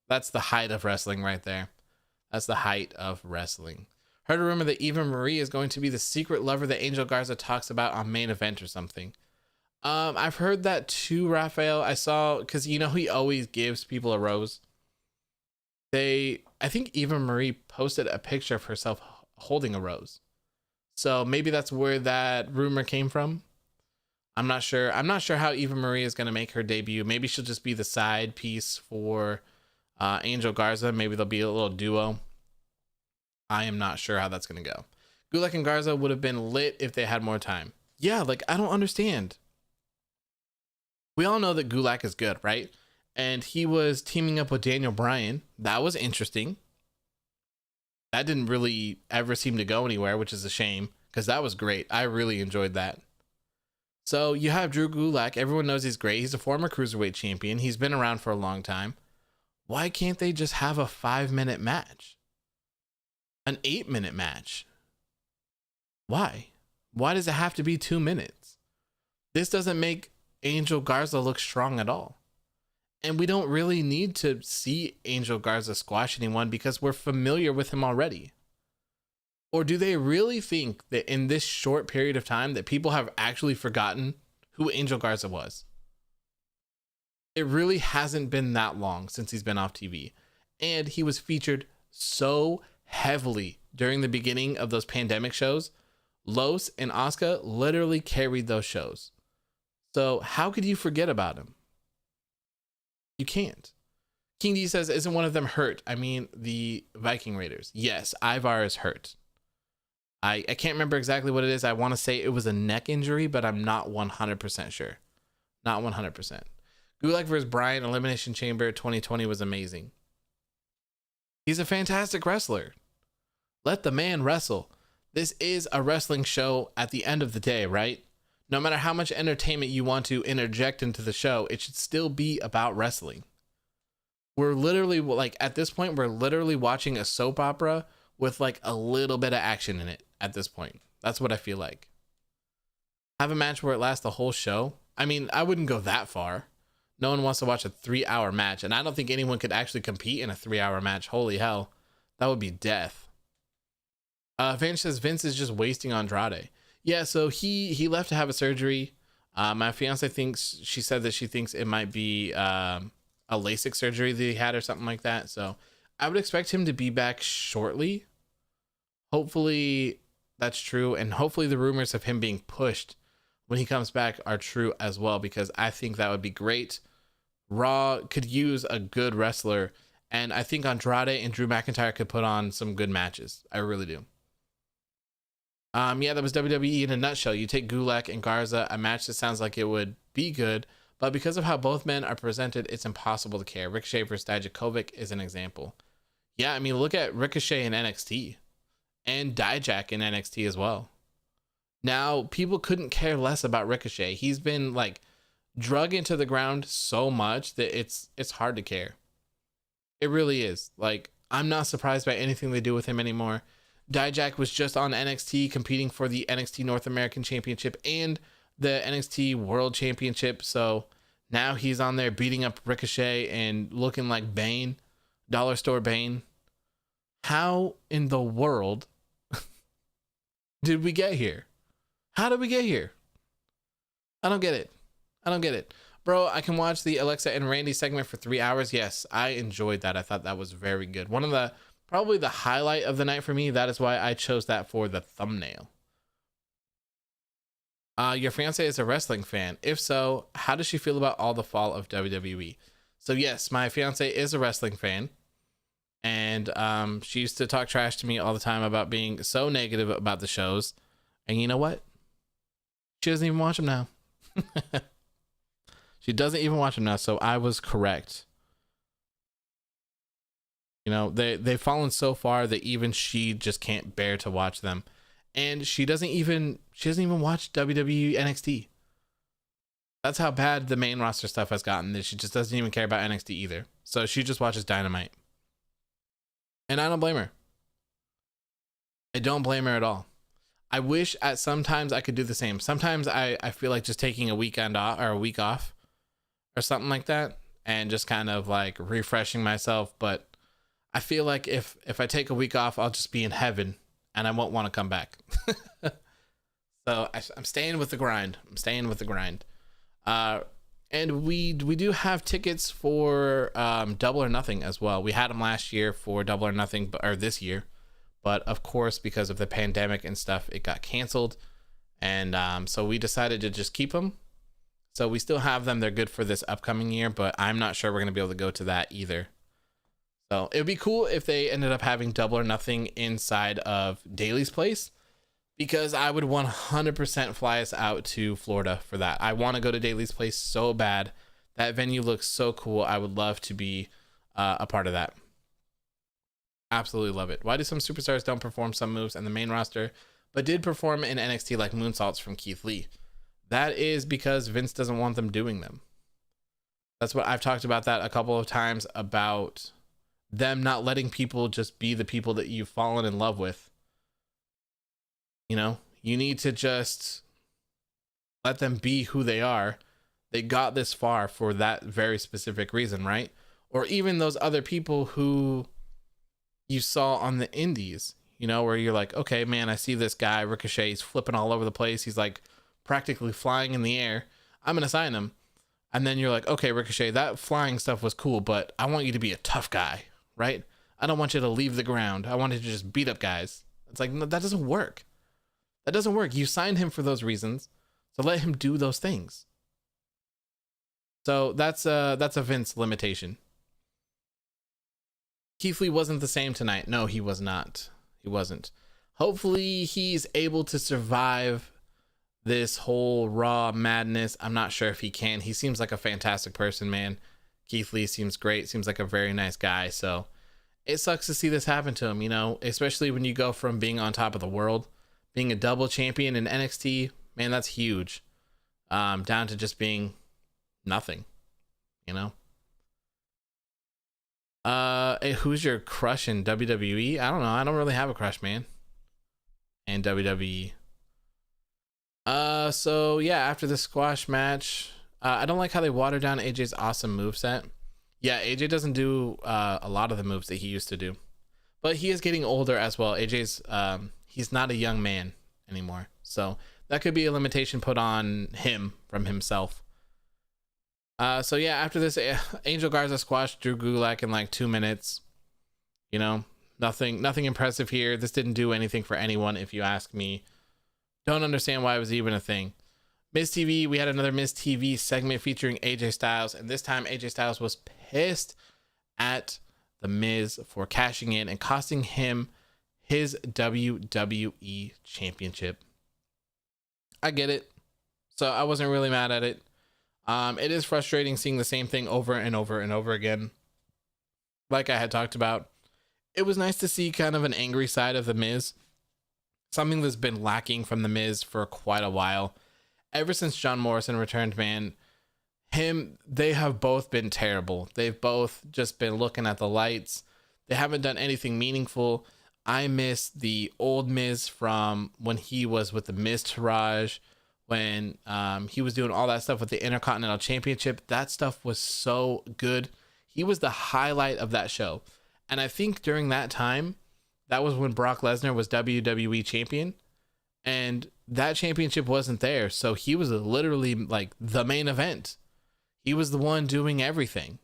That's the height of wrestling right there. That's the height of wrestling. Heard a rumor that Eva Marie is going to be the secret lover that Angel Garza talks about on Main Event or something. I've heard that too, Raphael. I saw, because you know he always gives people a rose. I think Eva Marie posted a picture of herself holding a rose. So maybe that's where that rumor came from. I'm not sure. I'm not sure how Eva Marie is going to make her debut. Maybe she'll just be the side piece for Angel Garza. Maybe they'll be a little duo. I am not sure how that's going to go. Gulak and Garza would have been lit if they had more time. Yeah, like, I don't understand. We all know that Gulak is good, right? And he was teaming up with Daniel Bryan. That was interesting. That didn't really ever seem to go anywhere, which is a shame, because that was great. I really enjoyed that. So you have Drew Gulak. Everyone knows he's great. He's a former cruiserweight champion. He's been around for a long time. Why can't they just have a 5-minute match? An 8-minute match? Why? Why does it have to be 2 minutes? This doesn't make Angel Garza look strong at all. And we don't really need to see Angel Garza squash anyone because we're familiar with him already. Or do they really think that in this short period of time that people have actually forgotten who Angel Garza was? It really hasn't been that long since he's been off TV. And he was featured so heavily during the beginning of those pandemic shows. Los and Asuka literally carried those shows. So how could you forget about him? You can't. King D says, isn't one of them hurt? I mean, the Viking Raiders. Yes, Ivar is hurt. I can't remember exactly what it is. I want to say it was a neck injury, but I'm not 100% sure. Not 100%. Gulak vs. Bryan Elimination Chamber 2020 was amazing. He's a fantastic wrestler. Let the man wrestle. This is a wrestling show at the end of the day, right? No matter how much entertainment you want to interject into the show, it should still be about wrestling. We're literally, like, at this point, we're literally watching a soap opera with like a little bit of action in it at this point. That's what I feel like. Have a match where it lasts the whole show. I mean, I wouldn't go that far. No one wants to watch a 3-hour match, and I don't think anyone could actually compete in a 3-hour match. Holy hell. That would be death. Vince says Vince is just wasting Andrade. Yeah, so he left to have a surgery. My fiance thinks, she said that she thinks it might be a LASIK surgery that he had or something like that. So I would expect him to be back shortly. Hopefully that's true. And hopefully the rumors of him being pushed when he comes back are true as well, because I think that would be great. Raw could use a good wrestler. And I think Andrade and Drew McIntyre could put on some good matches. I really do. Yeah, that was WWE in a nutshell. You take Gulak and Garza, a match that sounds like it would be good, but because of how both men are presented, it's impossible to care. Ricochet versus Dijakovic is an example. Yeah, I mean, look at Ricochet in NXT and Dijak in NXT as well. Now, people couldn't care less about Ricochet. He's been like drug into the ground so much that it's hard to care. It really is. Like, I'm not surprised by anything they do with him anymore. Dijak was just on NXT competing for the NXT North American Championship and the NXT World Championship. So now he's on there beating up Ricochet and looking like Bane, Dollar Store Bane. How in the world did we get here? How did we get here? I don't get it. I don't get it. Bro, I can watch the Alexa and Randy segment for 3 hours. Yes, I enjoyed that. I thought that was very good. One of the, probably the highlight of the night for me. That is why I chose that for the thumbnail. Your fiance is a wrestling fan. If so, how does she feel about all the fall of WWE? So yes, my fiance is a wrestling fan. And she used to talk trash to me all the time about being so negative about the shows. And you know what? She doesn't even watch them now. She doesn't even watch them now. So I was correct. You know, they've fallen so far that even she just can't bear to watch them. And she doesn't even watch WWE NXT. That's how bad the main roster stuff has gotten, that she just doesn't even care about NXT either. So she just watches Dynamite. And I don't blame her. I don't blame her at all. I wish at sometimes I could do the same. Sometimes I feel like just taking a weekend off or a week off or something like that and just kind of like refreshing myself. But I feel like if I take a week off, I'll just be in heaven and I won't want to come back. So I'm staying with the grind. I'm staying with the grind. And we do have tickets for Double or Nothing as well. We had them last year for Double or Nothing, or this year. But of course, because of the pandemic and stuff, it got canceled. And so we decided to just keep them. So we still have them. They're good for this upcoming year, but I'm not sure we're going to be able to go to that either. So it would be cool if they ended up having Double or Nothing inside of Daly's place, because I would 100% fly us out to Florida for that. I want to go to Daly's place so bad. That venue looks so cool. I would love to be a part of that. Absolutely love it. Why do some superstars don't perform some moves in the main roster, but did perform in NXT like moonsaults from Keith Lee? That is because Vince doesn't want them doing them. That's what I've talked about that a couple of times, about them not letting people just be the people that you've fallen in love with. You know, you need to just let them be who they are. They got this far for that very specific reason, right? Or even those other people who you saw on the indies, you know, where you're like, okay, man, I see this guy, Ricochet, he's flipping all over the place. He's like practically flying in the air. I'm going to sign him. And then you're like, okay, Ricochet, that flying stuff was cool, but I want you to be a tough guy, right? I don't want you to leave the ground. I want you to just beat up guys. It's like, no, that doesn't work. That doesn't work. You signed him for those reasons, so let him do those things. So that's a Vince limitation. Keith Lee wasn't the same tonight. No, he was not. He wasn't. Hopefully he's able to survive this whole Raw madness. I'm not sure if he can. He seems like a fantastic person, man. Keith Lee seems great. Seems like a very nice guy. So it sucks to see this happen to him, you know, especially when you go from being on top of the world, being a double champion in NXT, man, that's huge. Down to just being nothing, you know? Hey, who's your crush in WWE? I don't know. I don't really have a crush, man. And WWE. So yeah, after the squash match, I don't like how they watered down AJ's awesome moveset. Yeah, AJ doesn't do a lot of the moves that he used to do, but he is getting older as well. AJ's he's not a young man anymore, so that could be a limitation put on him from himself. So yeah, after this, Angel Garza squashed Drew Gulak in like 2 minutes. You know, nothing impressive here. This didn't do anything for anyone, if you ask me. Don't understand why it was even a thing. MizTV, we had another MizTV segment featuring AJ Styles, and this time AJ Styles was pissed at The Miz for cashing in and costing him his WWE championship. I get it. So I wasn't really mad at it. It is frustrating seeing the same thing over and over and over again. Like I had talked about, it was nice to see kind of an angry side of The Miz. Something that's been lacking from The Miz for quite a while. Ever since John Morrison returned, man, they have both been terrible. They've both just been looking at the lights. They haven't done anything meaningful. I miss the old Miz from when he was with the MizTourage, when he was doing all that stuff with the Intercontinental Championship. That stuff was so good. He was the highlight of that show. And I think during that time, That was when Brock Lesnar was WWE champion, and that championship wasn't there. So he was literally like the main event. He was the one doing everything.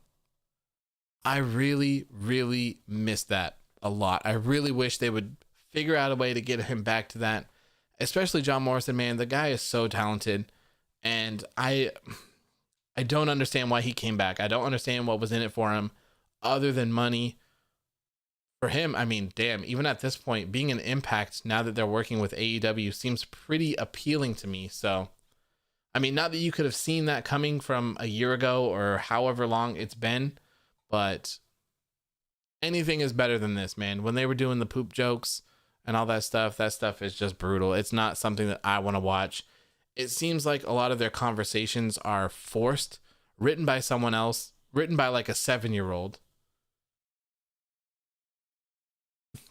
I really, really miss that a lot. I really wish they would figure out a way to get him back to that, especially John Morrison, man. The guy is so talented, and I don't understand why he came back. I don't understand what was in it for him other than money. For him, I mean, damn, even at this point, being an Impact now that they're working with AEW seems pretty appealing to me. So, I mean, not that you could have seen that coming from a year ago or however long it's been, but anything is better than this, man. When they were doing the poop jokes and all that stuff is just brutal. It's not something that I want to watch. It seems like a lot of their conversations are forced, written by someone else, written by like a 7-year-old.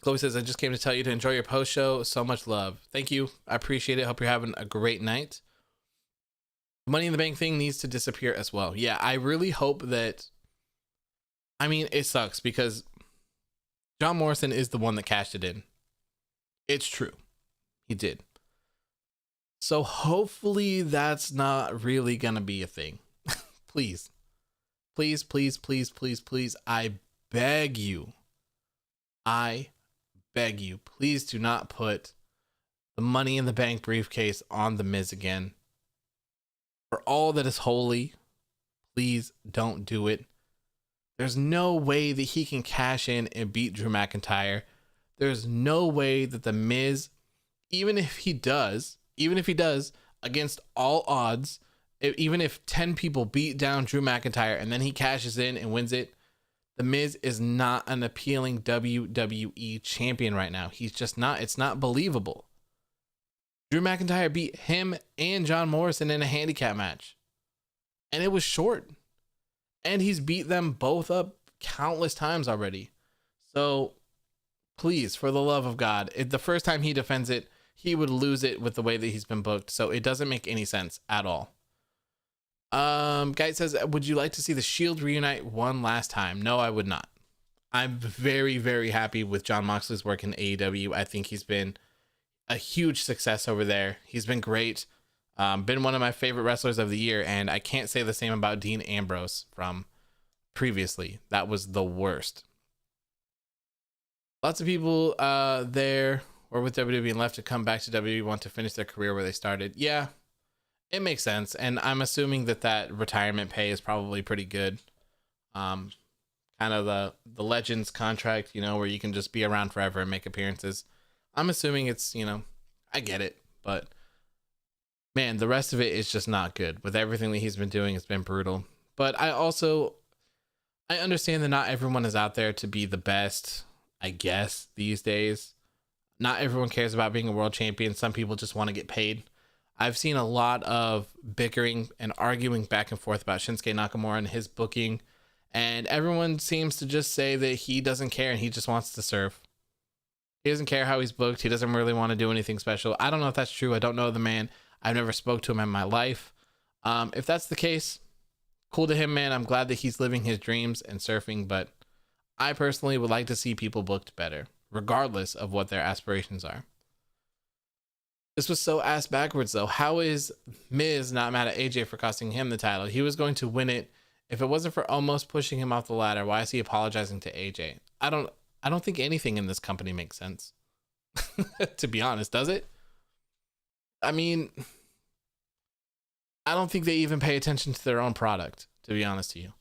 Chloe says, I just came to tell you to enjoy your post show. So much love. Thank you. I appreciate it. Hope you're having a great night. Money in the Bank thing needs to disappear as well. Yeah, I really hope that. I mean, it sucks because John Morrison is the one that cashed it in. It's true. He did. So hopefully that's not really going to be a thing. Please. Please, please, please, please, please. I beg you. I beg you. Please do not put the Money in the Bank briefcase on The Miz again. For all that is holy, please don't do it. There's no way that he can cash in and beat Drew McIntyre. There's no way that The Miz, even if he does, against all odds, even if 10 people beat down Drew McIntyre and then he cashes in and wins it, The Miz is not an appealing WWE champion right now. He's just not. It's not believable. Drew McIntyre beat him and John Morrison in a handicap match, and it was short. And he's beat them both up countless times already. So please, for the love of God, the first time he defends it, he would lose it with the way that he's been booked. So it doesn't make any sense at all. Guy says, would you like to see the Shield reunite one last time? No, I would not. I'm very, very happy with Jon Moxley's work in AEW. I think he's been a huge success over there. He's been great. Been one of my favorite wrestlers of the year, and I can't say the same about Dean Ambrose from previously. That was the worst. Lots of people there or with WWE and left to come back to WWE want to finish their career where they started. Yeah, it makes sense, and I'm assuming that retirement pay is probably pretty good. Kind of the Legends contract, where you can just be around forever and make appearances. I'm assuming it's, I get it, but man, the rest of it is just not good. With everything that he's been doing, it's been brutal. But I understand that not everyone is out there to be the best, I guess, these days. Not everyone cares about being a world champion. Some people just want to get paid. I've seen a lot of bickering and arguing back and forth about Shinsuke Nakamura and his booking, and everyone seems to just say that he doesn't care and he just wants to serve. He doesn't care how he's booked. He doesn't really want to do anything special. I don't know if that's true. I don't know the man. I've never spoke to him in my life. If that's the case, cool to him, man. I'm glad that he's living his dreams and surfing, but I personally would like to see people booked better, regardless of what their aspirations are. This was so ass backwards, though. How is Miz not mad at AJ for costing him the title? He was going to win it. If it wasn't for almost pushing him off the ladder, why is he apologizing to AJ? I don't think anything in this company makes sense. To be honest, does it? I mean, I don't think they even pay attention to their own product, to be honest to you.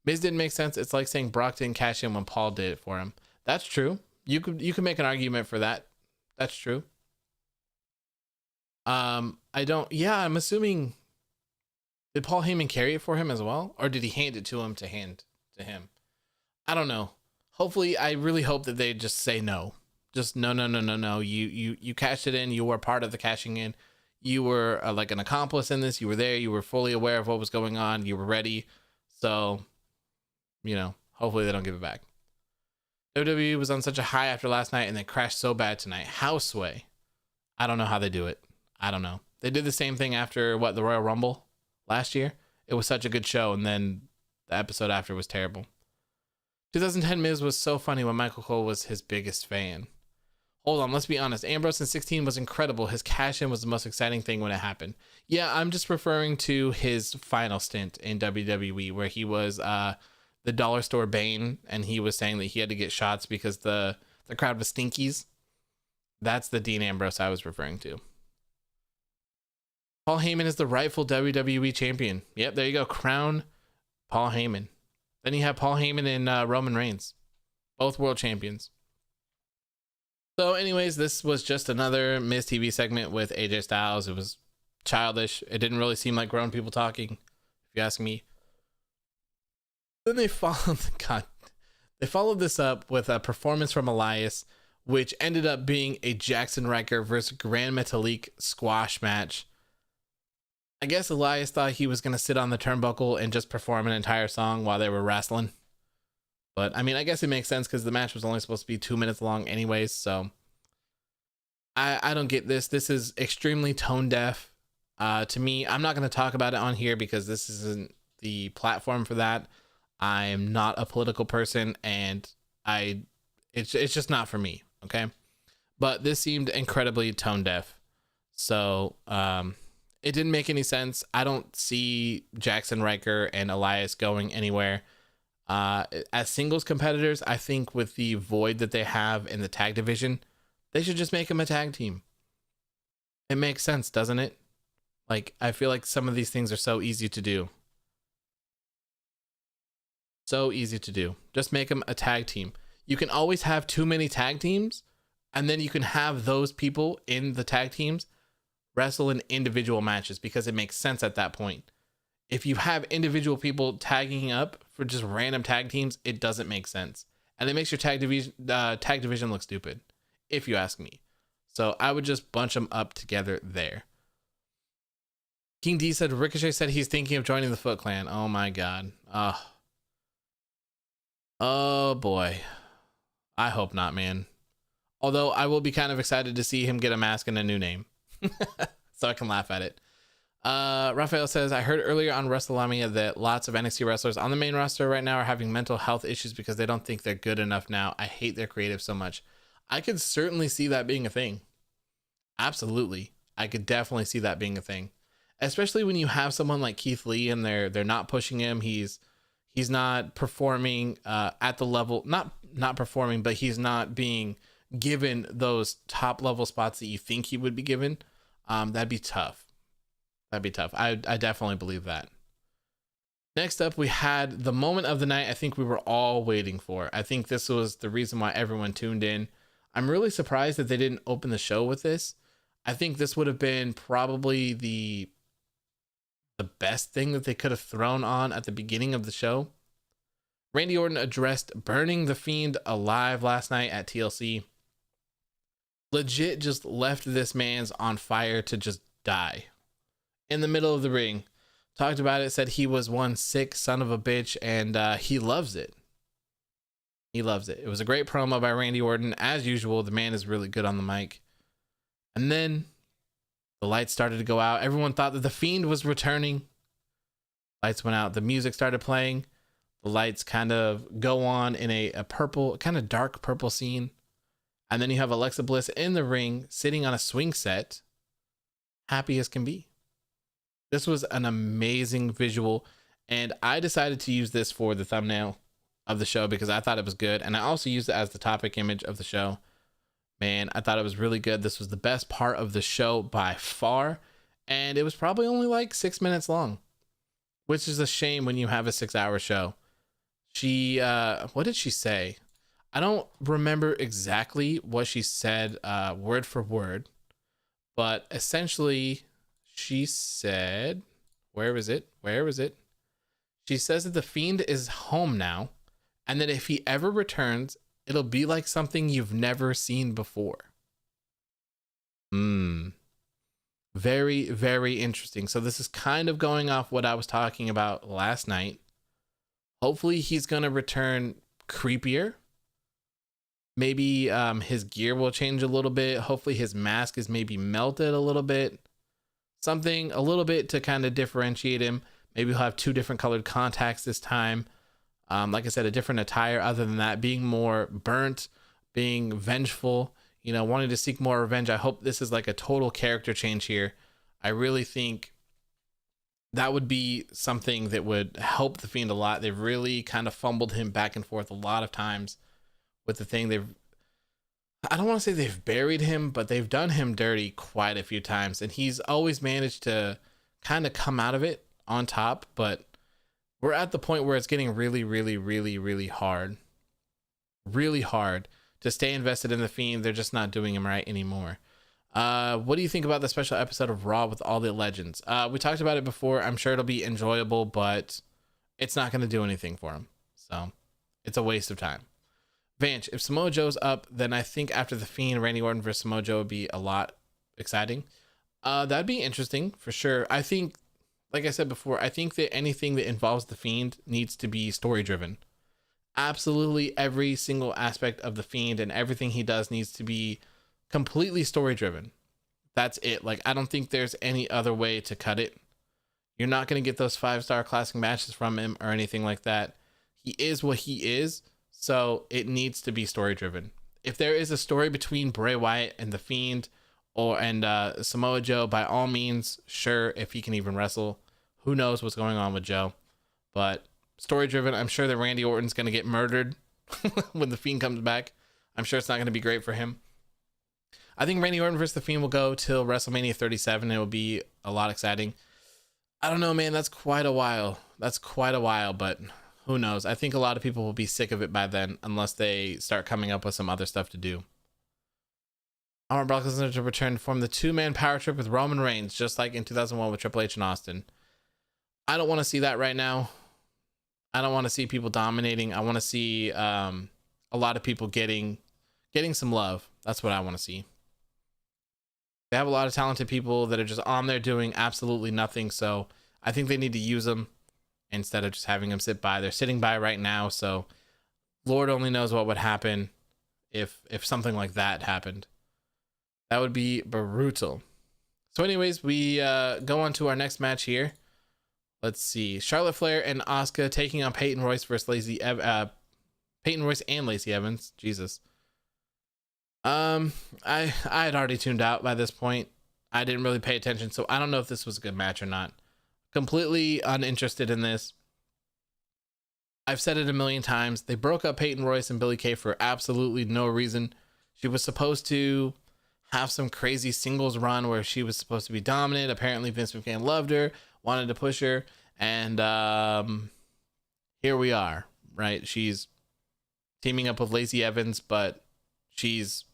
Miz didn't make sense. It's like saying Brock didn't cash in when Paul did it for him. That's true. You could make an argument for that. That's true. I'm assuming, did Paul Heyman carry it for him as well? Or did he hand it to him to hand to him? I don't know. Hopefully, I really hope that they just say no. Just no. You cashed it in. You were part of the cashing in. You were like an accomplice in this. You were there. You were fully aware of what was going on. You were ready. So, hopefully they don't give it back. WWE was on such a high after last night and they crashed so bad tonight. How sway? I don't know how they do it. I don't know. They did the same thing after the Royal Rumble last year. It was such a good show, and then the episode after was terrible. 2010 Miz was so funny when Michael Cole was his biggest fan. Hold on, let's be honest. Ambrose in 16 was incredible. His cash-in was the most exciting thing when it happened. Yeah, I'm just referring to his final stint in WWE where he was the dollar store Bane, and he was saying that he had to get shots because the crowd was stinkies. That's the Dean Ambrose I was referring to. Paul Heyman is the rightful WWE champion. Yep, there you go. Crown Paul Heyman. Then you have Paul Heyman and Roman Reigns. Both world champions. So anyways, this was just another MizTV segment with AJ Styles. It was childish. It didn't really seem like grown people talking, if you ask me. Then they followed this up with a performance from Elias, which ended up being a Jaxson Ryker versus Gran Metalik squash match. I guess Elias thought he was going to sit on the turnbuckle and just perform an entire song while they were wrestling. But, I mean, I guess it makes sense because the match was only supposed to be 2 minutes long anyways, so I don't get this. This is extremely tone deaf to me. I'm not going to talk about it on here because this isn't the platform for that. I am not a political person, and it's just not for me, okay? But this seemed incredibly tone deaf. So, it didn't make any sense. I don't see Jaxson Ryker and Elias going anywhere. As singles competitors, I think with the void that they have in the tag division, they should just make them a tag team. It makes sense, doesn't it? Like, I feel like some of these things are so easy to do. So easy to do. Just make them a tag team. You can always have too many tag teams, and then you can have those people in the tag teams wrestle in individual matches because it makes sense at that point. If you have individual people tagging up for just random tag teams, it doesn't make sense. And it makes your tag division look stupid, if you ask me. So I would just bunch them up together there. King D said, Ricochet said he's thinking of joining the Foot Clan. Oh my God. Oh boy. I hope not, man. Although I will be kind of excited to see him get a mask and a new name. So I can laugh at it. Raphael says, I heard earlier on WrestleMania that lots of NXT wrestlers on the main roster right now are having mental health issues because they don't think they're good enough now. I hate their creative so much. I could certainly see that being a thing. Absolutely. I could definitely see that being a thing. Especially when you have someone like Keith Lee and they're not pushing him. He's not performing at the level, not performing, but he's not being given those top level spots that you think he would be given. That'd be tough. I definitely believe that. Next up, we had the moment of the night I think we were all waiting for. I think this was the reason why everyone tuned in. I'm really surprised that they didn't open the show with this. I think this would have been probably the best thing that they could have thrown on at the beginning of the show. Randy Orton addressed burning the Fiend alive last night at TLC. Legit just left this man's on fire to just die. In the middle of the ring, talked about it, said he was one sick son of a bitch, and he loves it. He loves it. It was a great promo by Randy Orton. As usual, the man is really good on the mic. And then the lights started to go out. Everyone thought that the Fiend was returning. Lights went out. The music started playing. The lights kind of go on in a purple, kind of dark purple scene. And then you have Alexa Bliss in the ring, sitting on a swing set, happy as can be. This was an amazing visual, and I decided to use this for the thumbnail of the show because I thought it was good, and I also used it as the topic image of the show. Man, I thought it was really good. This was the best part of the show by far, and it was probably only like 6 minutes long, which is a shame when you have a 6-hour show. She, what did she say? I don't remember exactly what she said word for word, but essentially she said, where is it? She says that the Fiend is home now, and that if he ever returns, it'll be like something you've never seen before. Very, very interesting. So this is kind of going off what I was talking about last night. Hopefully he's going to return creepier. Maybe his gear will change a little bit. Hopefully his mask is maybe melted a little bit. Something a little bit to kind of differentiate him. Maybe he'll have 2 different colored contacts this time. Like I said, a different attire other than that. Being more burnt, being vengeful, you know, wanting to seek more revenge. I hope this is like a total character change here. I really think that would be something that would help the Fiend a lot. They've really kind of fumbled him back and forth a lot of times with the thing. I don't want to say they've buried him, but they've done him dirty quite a few times, and he's always managed to kind of come out of it on top. But we're at the point where it's getting really, really, really, really hard to stay invested in the Fiend. They're just not doing him right anymore. What do you think about the special episode of Raw with all the legends? We talked about it before. I'm sure it'll be enjoyable, but it's not going to do anything for him. So it's a waste of time. Vanch, if Samoa Joe's up, then I think after the Fiend, Randy Orton versus Samoa Joe would be a lot exciting. That'd be interesting for sure. I think, like I said before, I think that anything that involves the Fiend needs to be story driven. Absolutely every single aspect of the Fiend and everything he does needs to be completely story driven. That's it. Like, I don't think there's any other way to cut it. You're not going to get those 5-star classic matches from him or anything like that. He is what he is. So it needs to be story driven. If there is a story between Bray Wyatt and the Fiend and Samoa Joe, by all means, sure, if he can even wrestle. Who knows what's going on with Joe? But story driven, I'm sure that Randy Orton's going to get murdered when the Fiend comes back. I'm sure it's not going to be great for him. I think Randy Orton versus the Fiend will go till WrestleMania 37. It will be a lot exciting. I don't know, man. That's quite a while. But who knows? I think a lot of people will be sick of it by then unless they start coming up with some other stuff to do. I want Brock Lesnar to return to form the 2-man power trip with Roman Reigns, just like in 2001 with Triple H and Austin. I don't want to see that right now. I don't want to see people dominating. I want to see a lot of people getting some love. That's what I want to see. They have a lot of talented people that are just on there doing absolutely nothing. So I think they need to use them instead of just having them sit by. They're sitting by right now. So Lord only knows what would happen if something like that happened. That would be brutal. So anyways, we go on to our next match here. Let's see. Charlotte Flair and Asuka taking on Peyton Royce versus Peyton Royce and Lacey Evans. Jesus. I had already tuned out by this point. I didn't really pay attention, so I don't know if this was a good match or not. Completely uninterested in this. I've said it a million times. They broke up Peyton Royce and Billie Kay for absolutely no reason. She was supposed to have some crazy singles run where she was supposed to be dominant. Apparently Vince McMahon loved her, wanted to push her, and here we are, right? She's teaming up with Lacey Evans, but she's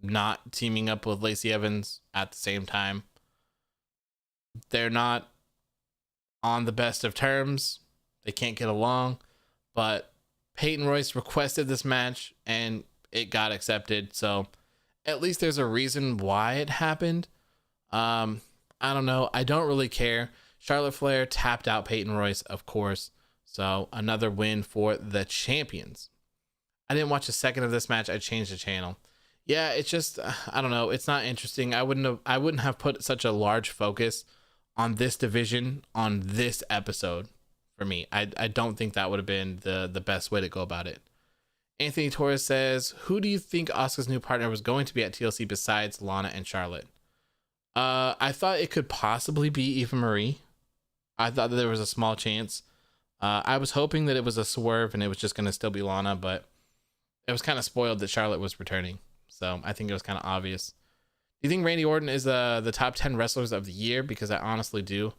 not teaming up with Lacey Evans at the same time. They're not on the best of terms. They can't get along, but Peyton Royce requested this match and it got accepted. So at least there's a reason why it happened. I don't know. I don't really care. Charlotte Flair tapped out Peyton Royce, of course. So another win for the champions. I didn't watch a second of this match. I changed the channel. Yeah, it's just, I don't know. It's not interesting. I wouldn't have put such a large focus on this division on this episode for me. I don't think that would have been the best way to go about it. Anthony Torres says, who do you think Asuka's new partner was going to be at TLC besides Lana and Charlotte? I thought it could possibly be Eva Marie. I thought that there was a small chance. I was hoping that it was a swerve and it was just going to still be Lana, but it was kind of spoiled that Charlotte was returning. So I think it was kind of obvious. Do you think Randy Orton is the top 10 wrestlers of the year? Because I honestly do.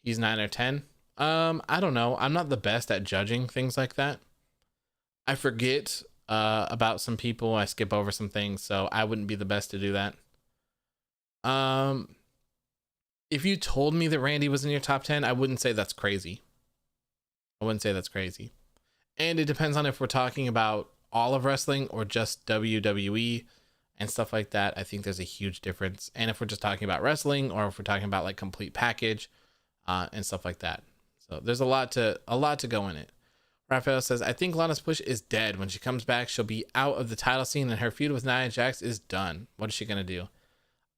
He's 9 or 10. I don't know. I'm not the best at judging things like that. I forget about some people. I skip over some things, so I wouldn't be the best to do that. If you told me that Randy was in your top 10, I wouldn't say that's crazy. And it depends on if we're talking about all of wrestling or just WWE and stuff like that. I think there's a huge difference. And if we're just talking about wrestling or if we're talking about like complete package and stuff like that. So there's a lot to go in it. Raphael says, I think Lana's push is dead. When she comes back, she'll be out of the title scene and her feud with Nia Jax is done. What is she going to do?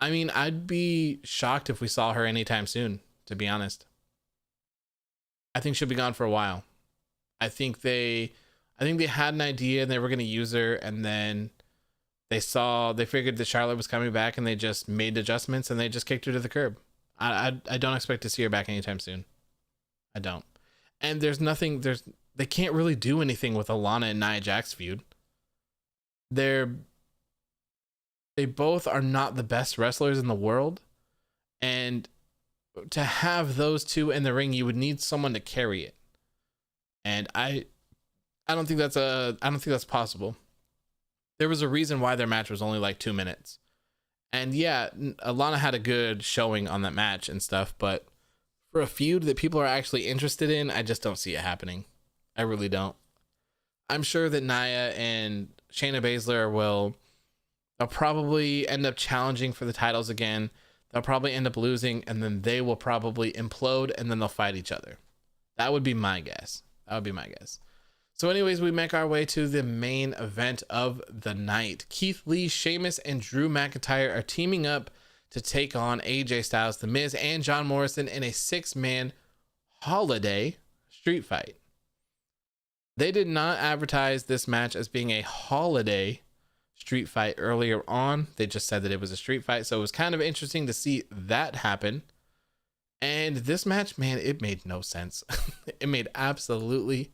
I mean, I'd be shocked if we saw her anytime soon, to be honest. I think she'll be gone for a while. I think they had an idea and they were going to use her, and then They figured that Charlotte was coming back, and they just made adjustments, and they just kicked her to the curb. I don't expect to see her back anytime soon. I don't. And they can't really do anything with Alana and Nia Jax feud. They both are not the best wrestlers in the world, and to have those two in the ring, you would need someone to carry it. And I don't think that's possible. There was a reason why their match was only like 2 minutes. And yeah, Alana had a good showing on that match and stuff, but for a feud that people are actually interested in, I just don't see it happening. I really don't. I'm sure that Nia and Shayna Baszler they'll probably end up challenging for the titles again. They'll probably end up losing, and then they will probably implode, and then they'll fight each other. That would be my guess. So anyways, we make our way to the main event of the night. Keith Lee, Sheamus, and Drew McIntyre are teaming up to take on AJ Styles, The Miz, and John Morrison in a 6-man holiday street fight. They did not advertise this match as being a holiday street fight earlier on. They just said that it was a street fight, so it was kind of interesting to see that happen. And this match, man, it made no sense. It made absolutely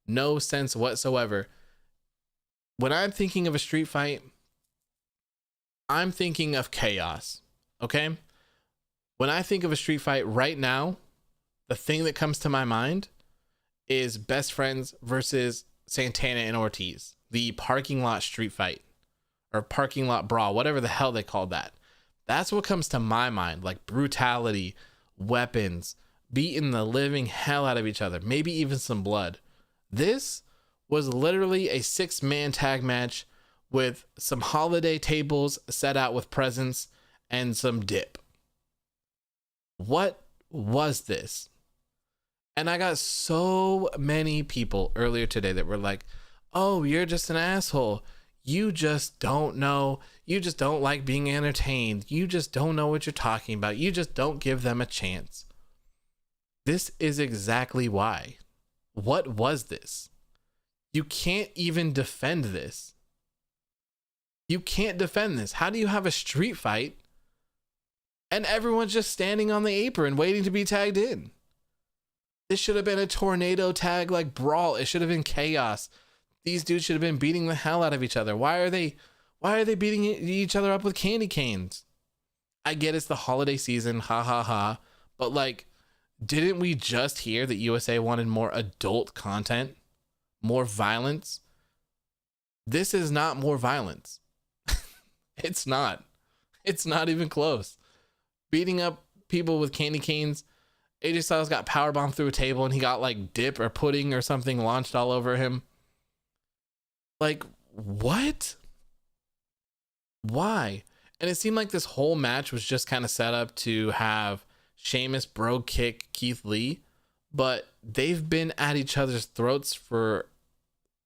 no sense whatsoever. When I'm thinking of a street fight, I'm thinking of chaos. Okay? When I think of a street fight right now, the thing that comes to my mind is Best Friends versus Santana and Ortiz, the parking lot street fight, or parking lot brawl, whatever the hell they called that. That's what comes to my mind, like brutality, weapons, beating the living hell out of each other, maybe even some blood. This was literally a 6-man tag match with some holiday tables set out with presents and some dip. What was this? And I got so many people earlier today that were like, oh, you're just an asshole. You just don't know. You just don't like being entertained. You just don't know what you're talking about. You just don't give them a chance. This is exactly why. What was this? You can't even defend this. You can't defend this. How do you have a street fight and everyone's just standing on the apron waiting to be tagged in? This should have been a tornado tag like brawl. It should have been chaos. These dudes should have been beating the hell out of each other. Why are they beating each other up with candy canes? I get it's the holiday season, ha ha ha. But like, didn't we just hear that USA wanted more adult content? More violence? This is not more violence. It's not. It's not even close. Beating up people with candy canes. AJ Styles got powerbombed through a table and he got like dip or pudding or something launched all over him. Like, what? Why? And it seemed like this whole match was just kind of set up to have Sheamus bro kick Keith Lee, but they've been at each other's throats for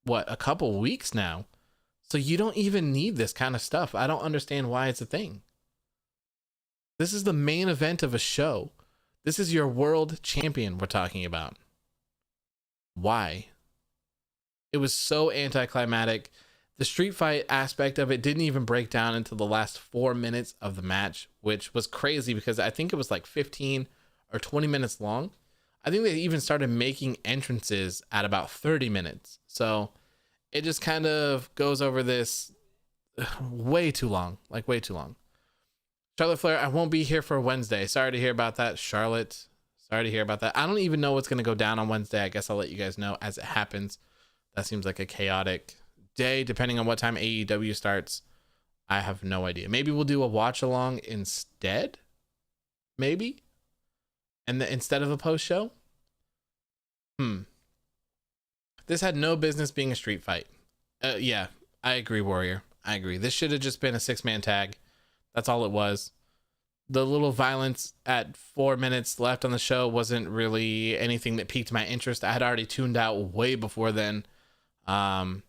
a couple weeks now. So you don't even need this kind of stuff. I don't understand why it's a thing. This is the main event of a show. This is your world champion we're talking about. Why? It was so anticlimactic. The street fight aspect of it didn't even break down until the last 4 minutes of the match, which was crazy because I think it was like 15 or 20 minutes long. I think they even started making entrances at about 30 minutes. So it just kind of goes over this way too long, like way too long. Charlotte Flair, I won't be here for Wednesday. Sorry to hear about that, Charlotte. Sorry to hear about that. I don't even know what's going to go down on Wednesday. I guess I'll let you guys know as it happens. That seems like a chaotic day, depending on what time AEW starts. I have no idea. Maybe we'll do a watch along instead. Maybe. And instead of a post show. This had no business being a street fight. Yeah, I agree, Warrior. I agree. This should have just been a 6-man tag. That's all it was. The little violence at 4 minutes left on the show wasn't really anything that piqued my interest. I had already tuned out way before then. And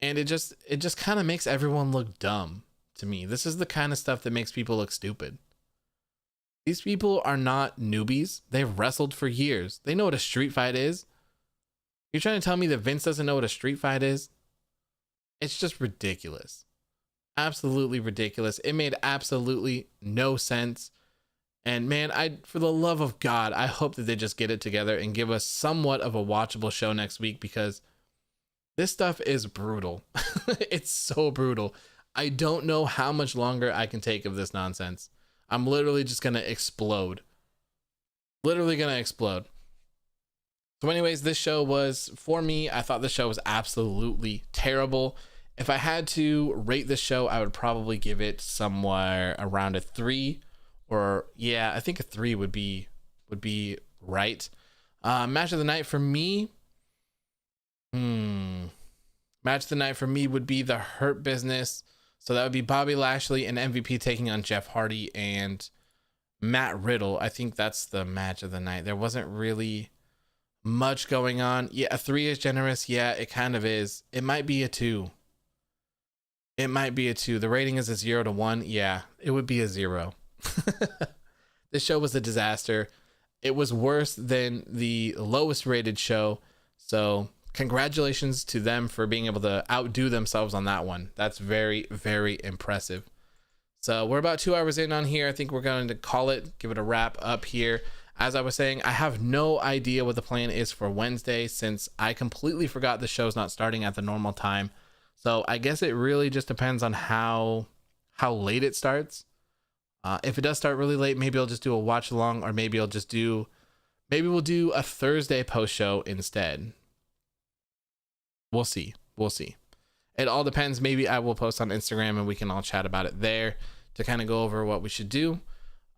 it just kind of makes everyone look dumb to me. This is the kind of stuff that makes people look stupid. These people are not newbies. They've wrestled for years. They know what a street fight is. You're trying to tell me that Vince doesn't know what a street fight is? It's just ridiculous. Absolutely ridiculous. It made absolutely no sense. And man, for the love of God, I hope that they just get it together and give us somewhat of a watchable show next week, because this stuff is brutal. It's so brutal. I don't know how much longer I can take of this nonsense. I'm literally just going to explode. Literally going to explode. So anyways, this show was, for me, I thought the show was absolutely terrible. If I had to rate this show, I would probably give it somewhere around a 3, or yeah, I think a 3 would be right. Match of the night for me. Match of the night for me would be the Hurt Business. So that would be Bobby Lashley and MVP taking on Jeff Hardy and Matt Riddle. I think that's the match of the night. There wasn't really much going on. Yeah, a 3 is generous. Yeah, it kind of is. It might be a 2. It might be a 2. The rating is a 0 to 1. Yeah, it would be a 0. This show was a disaster. It was worse than the lowest rated show. So congratulations to them for being able to outdo themselves on that one. That's very, very impressive. So we're about 2 hours in on here. I think we're going to call it, give it a wrap up here. As I was saying, I have no idea what the plan is for Wednesday, since I completely forgot the show's not starting at the normal time. So I guess it really just depends on how late it starts. If it does start really late, maybe I'll just do a watch along, or maybe we'll do a Thursday post show instead. We'll see. It all depends. Maybe I will post on Instagram and we can all chat about it there to kind of go over what we should do.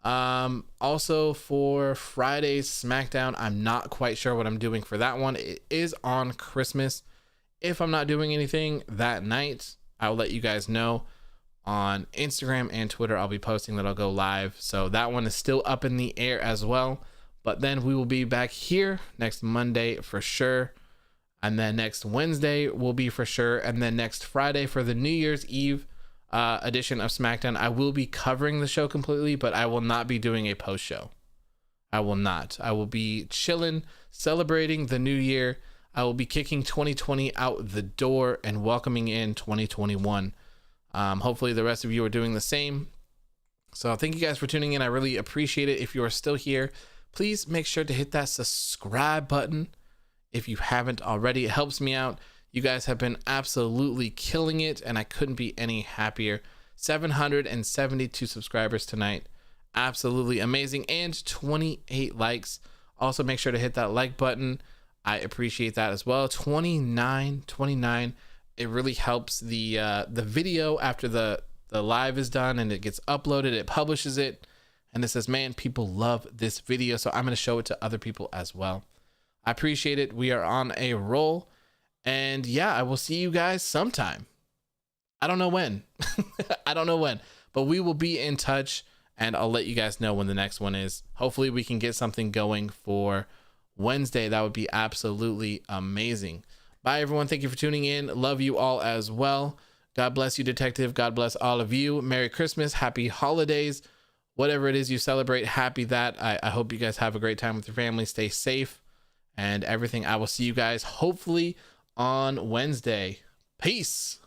Also for Friday's SmackDown, I'm not quite sure what I'm doing for that one. It is on Christmas. If I'm not doing anything that night, I'll let you guys know on Instagram and Twitter. I'll be posting that I'll go live. So that one is still up in the air as well. But then we will be back here next Monday for sure. And then next Wednesday will be for sure. And then next Friday for the New Year's Eve edition of SmackDown, I will be covering the show completely, but I will not be doing a post show. I will not. I will be chilling, celebrating the new year. I will be kicking 2020 out the door and welcoming in 2021. Hopefully the rest of you are doing the same. So thank you guys for tuning in. I really appreciate it. If you are still here, please make sure to hit that subscribe button if you haven't already. It helps me out. You guys have been absolutely killing it, and I couldn't be any happier. 772 subscribers tonight. Absolutely amazing. And 28 likes. Also make sure to hit that like button. I appreciate that as well. 29. It really helps the video after the live is done and it gets uploaded. It publishes it and it says, man, people love this video. So I'm going to show it to other people as well. I appreciate it. We are on a roll. And yeah, I will see you guys sometime. I don't know when. But we will be in touch and I'll let you guys know when the next one is. Hopefully we can get something going for Wednesday. That would be absolutely amazing. Bye everyone. Thank you for tuning in. Love you all as well. God bless you, Detective. God bless all of you. Merry Christmas. Happy holidays. Whatever it is you celebrate, happy that. I hope you guys have a great time with your family. Stay safe and everything. I will see you guys hopefully on Wednesday. Peace.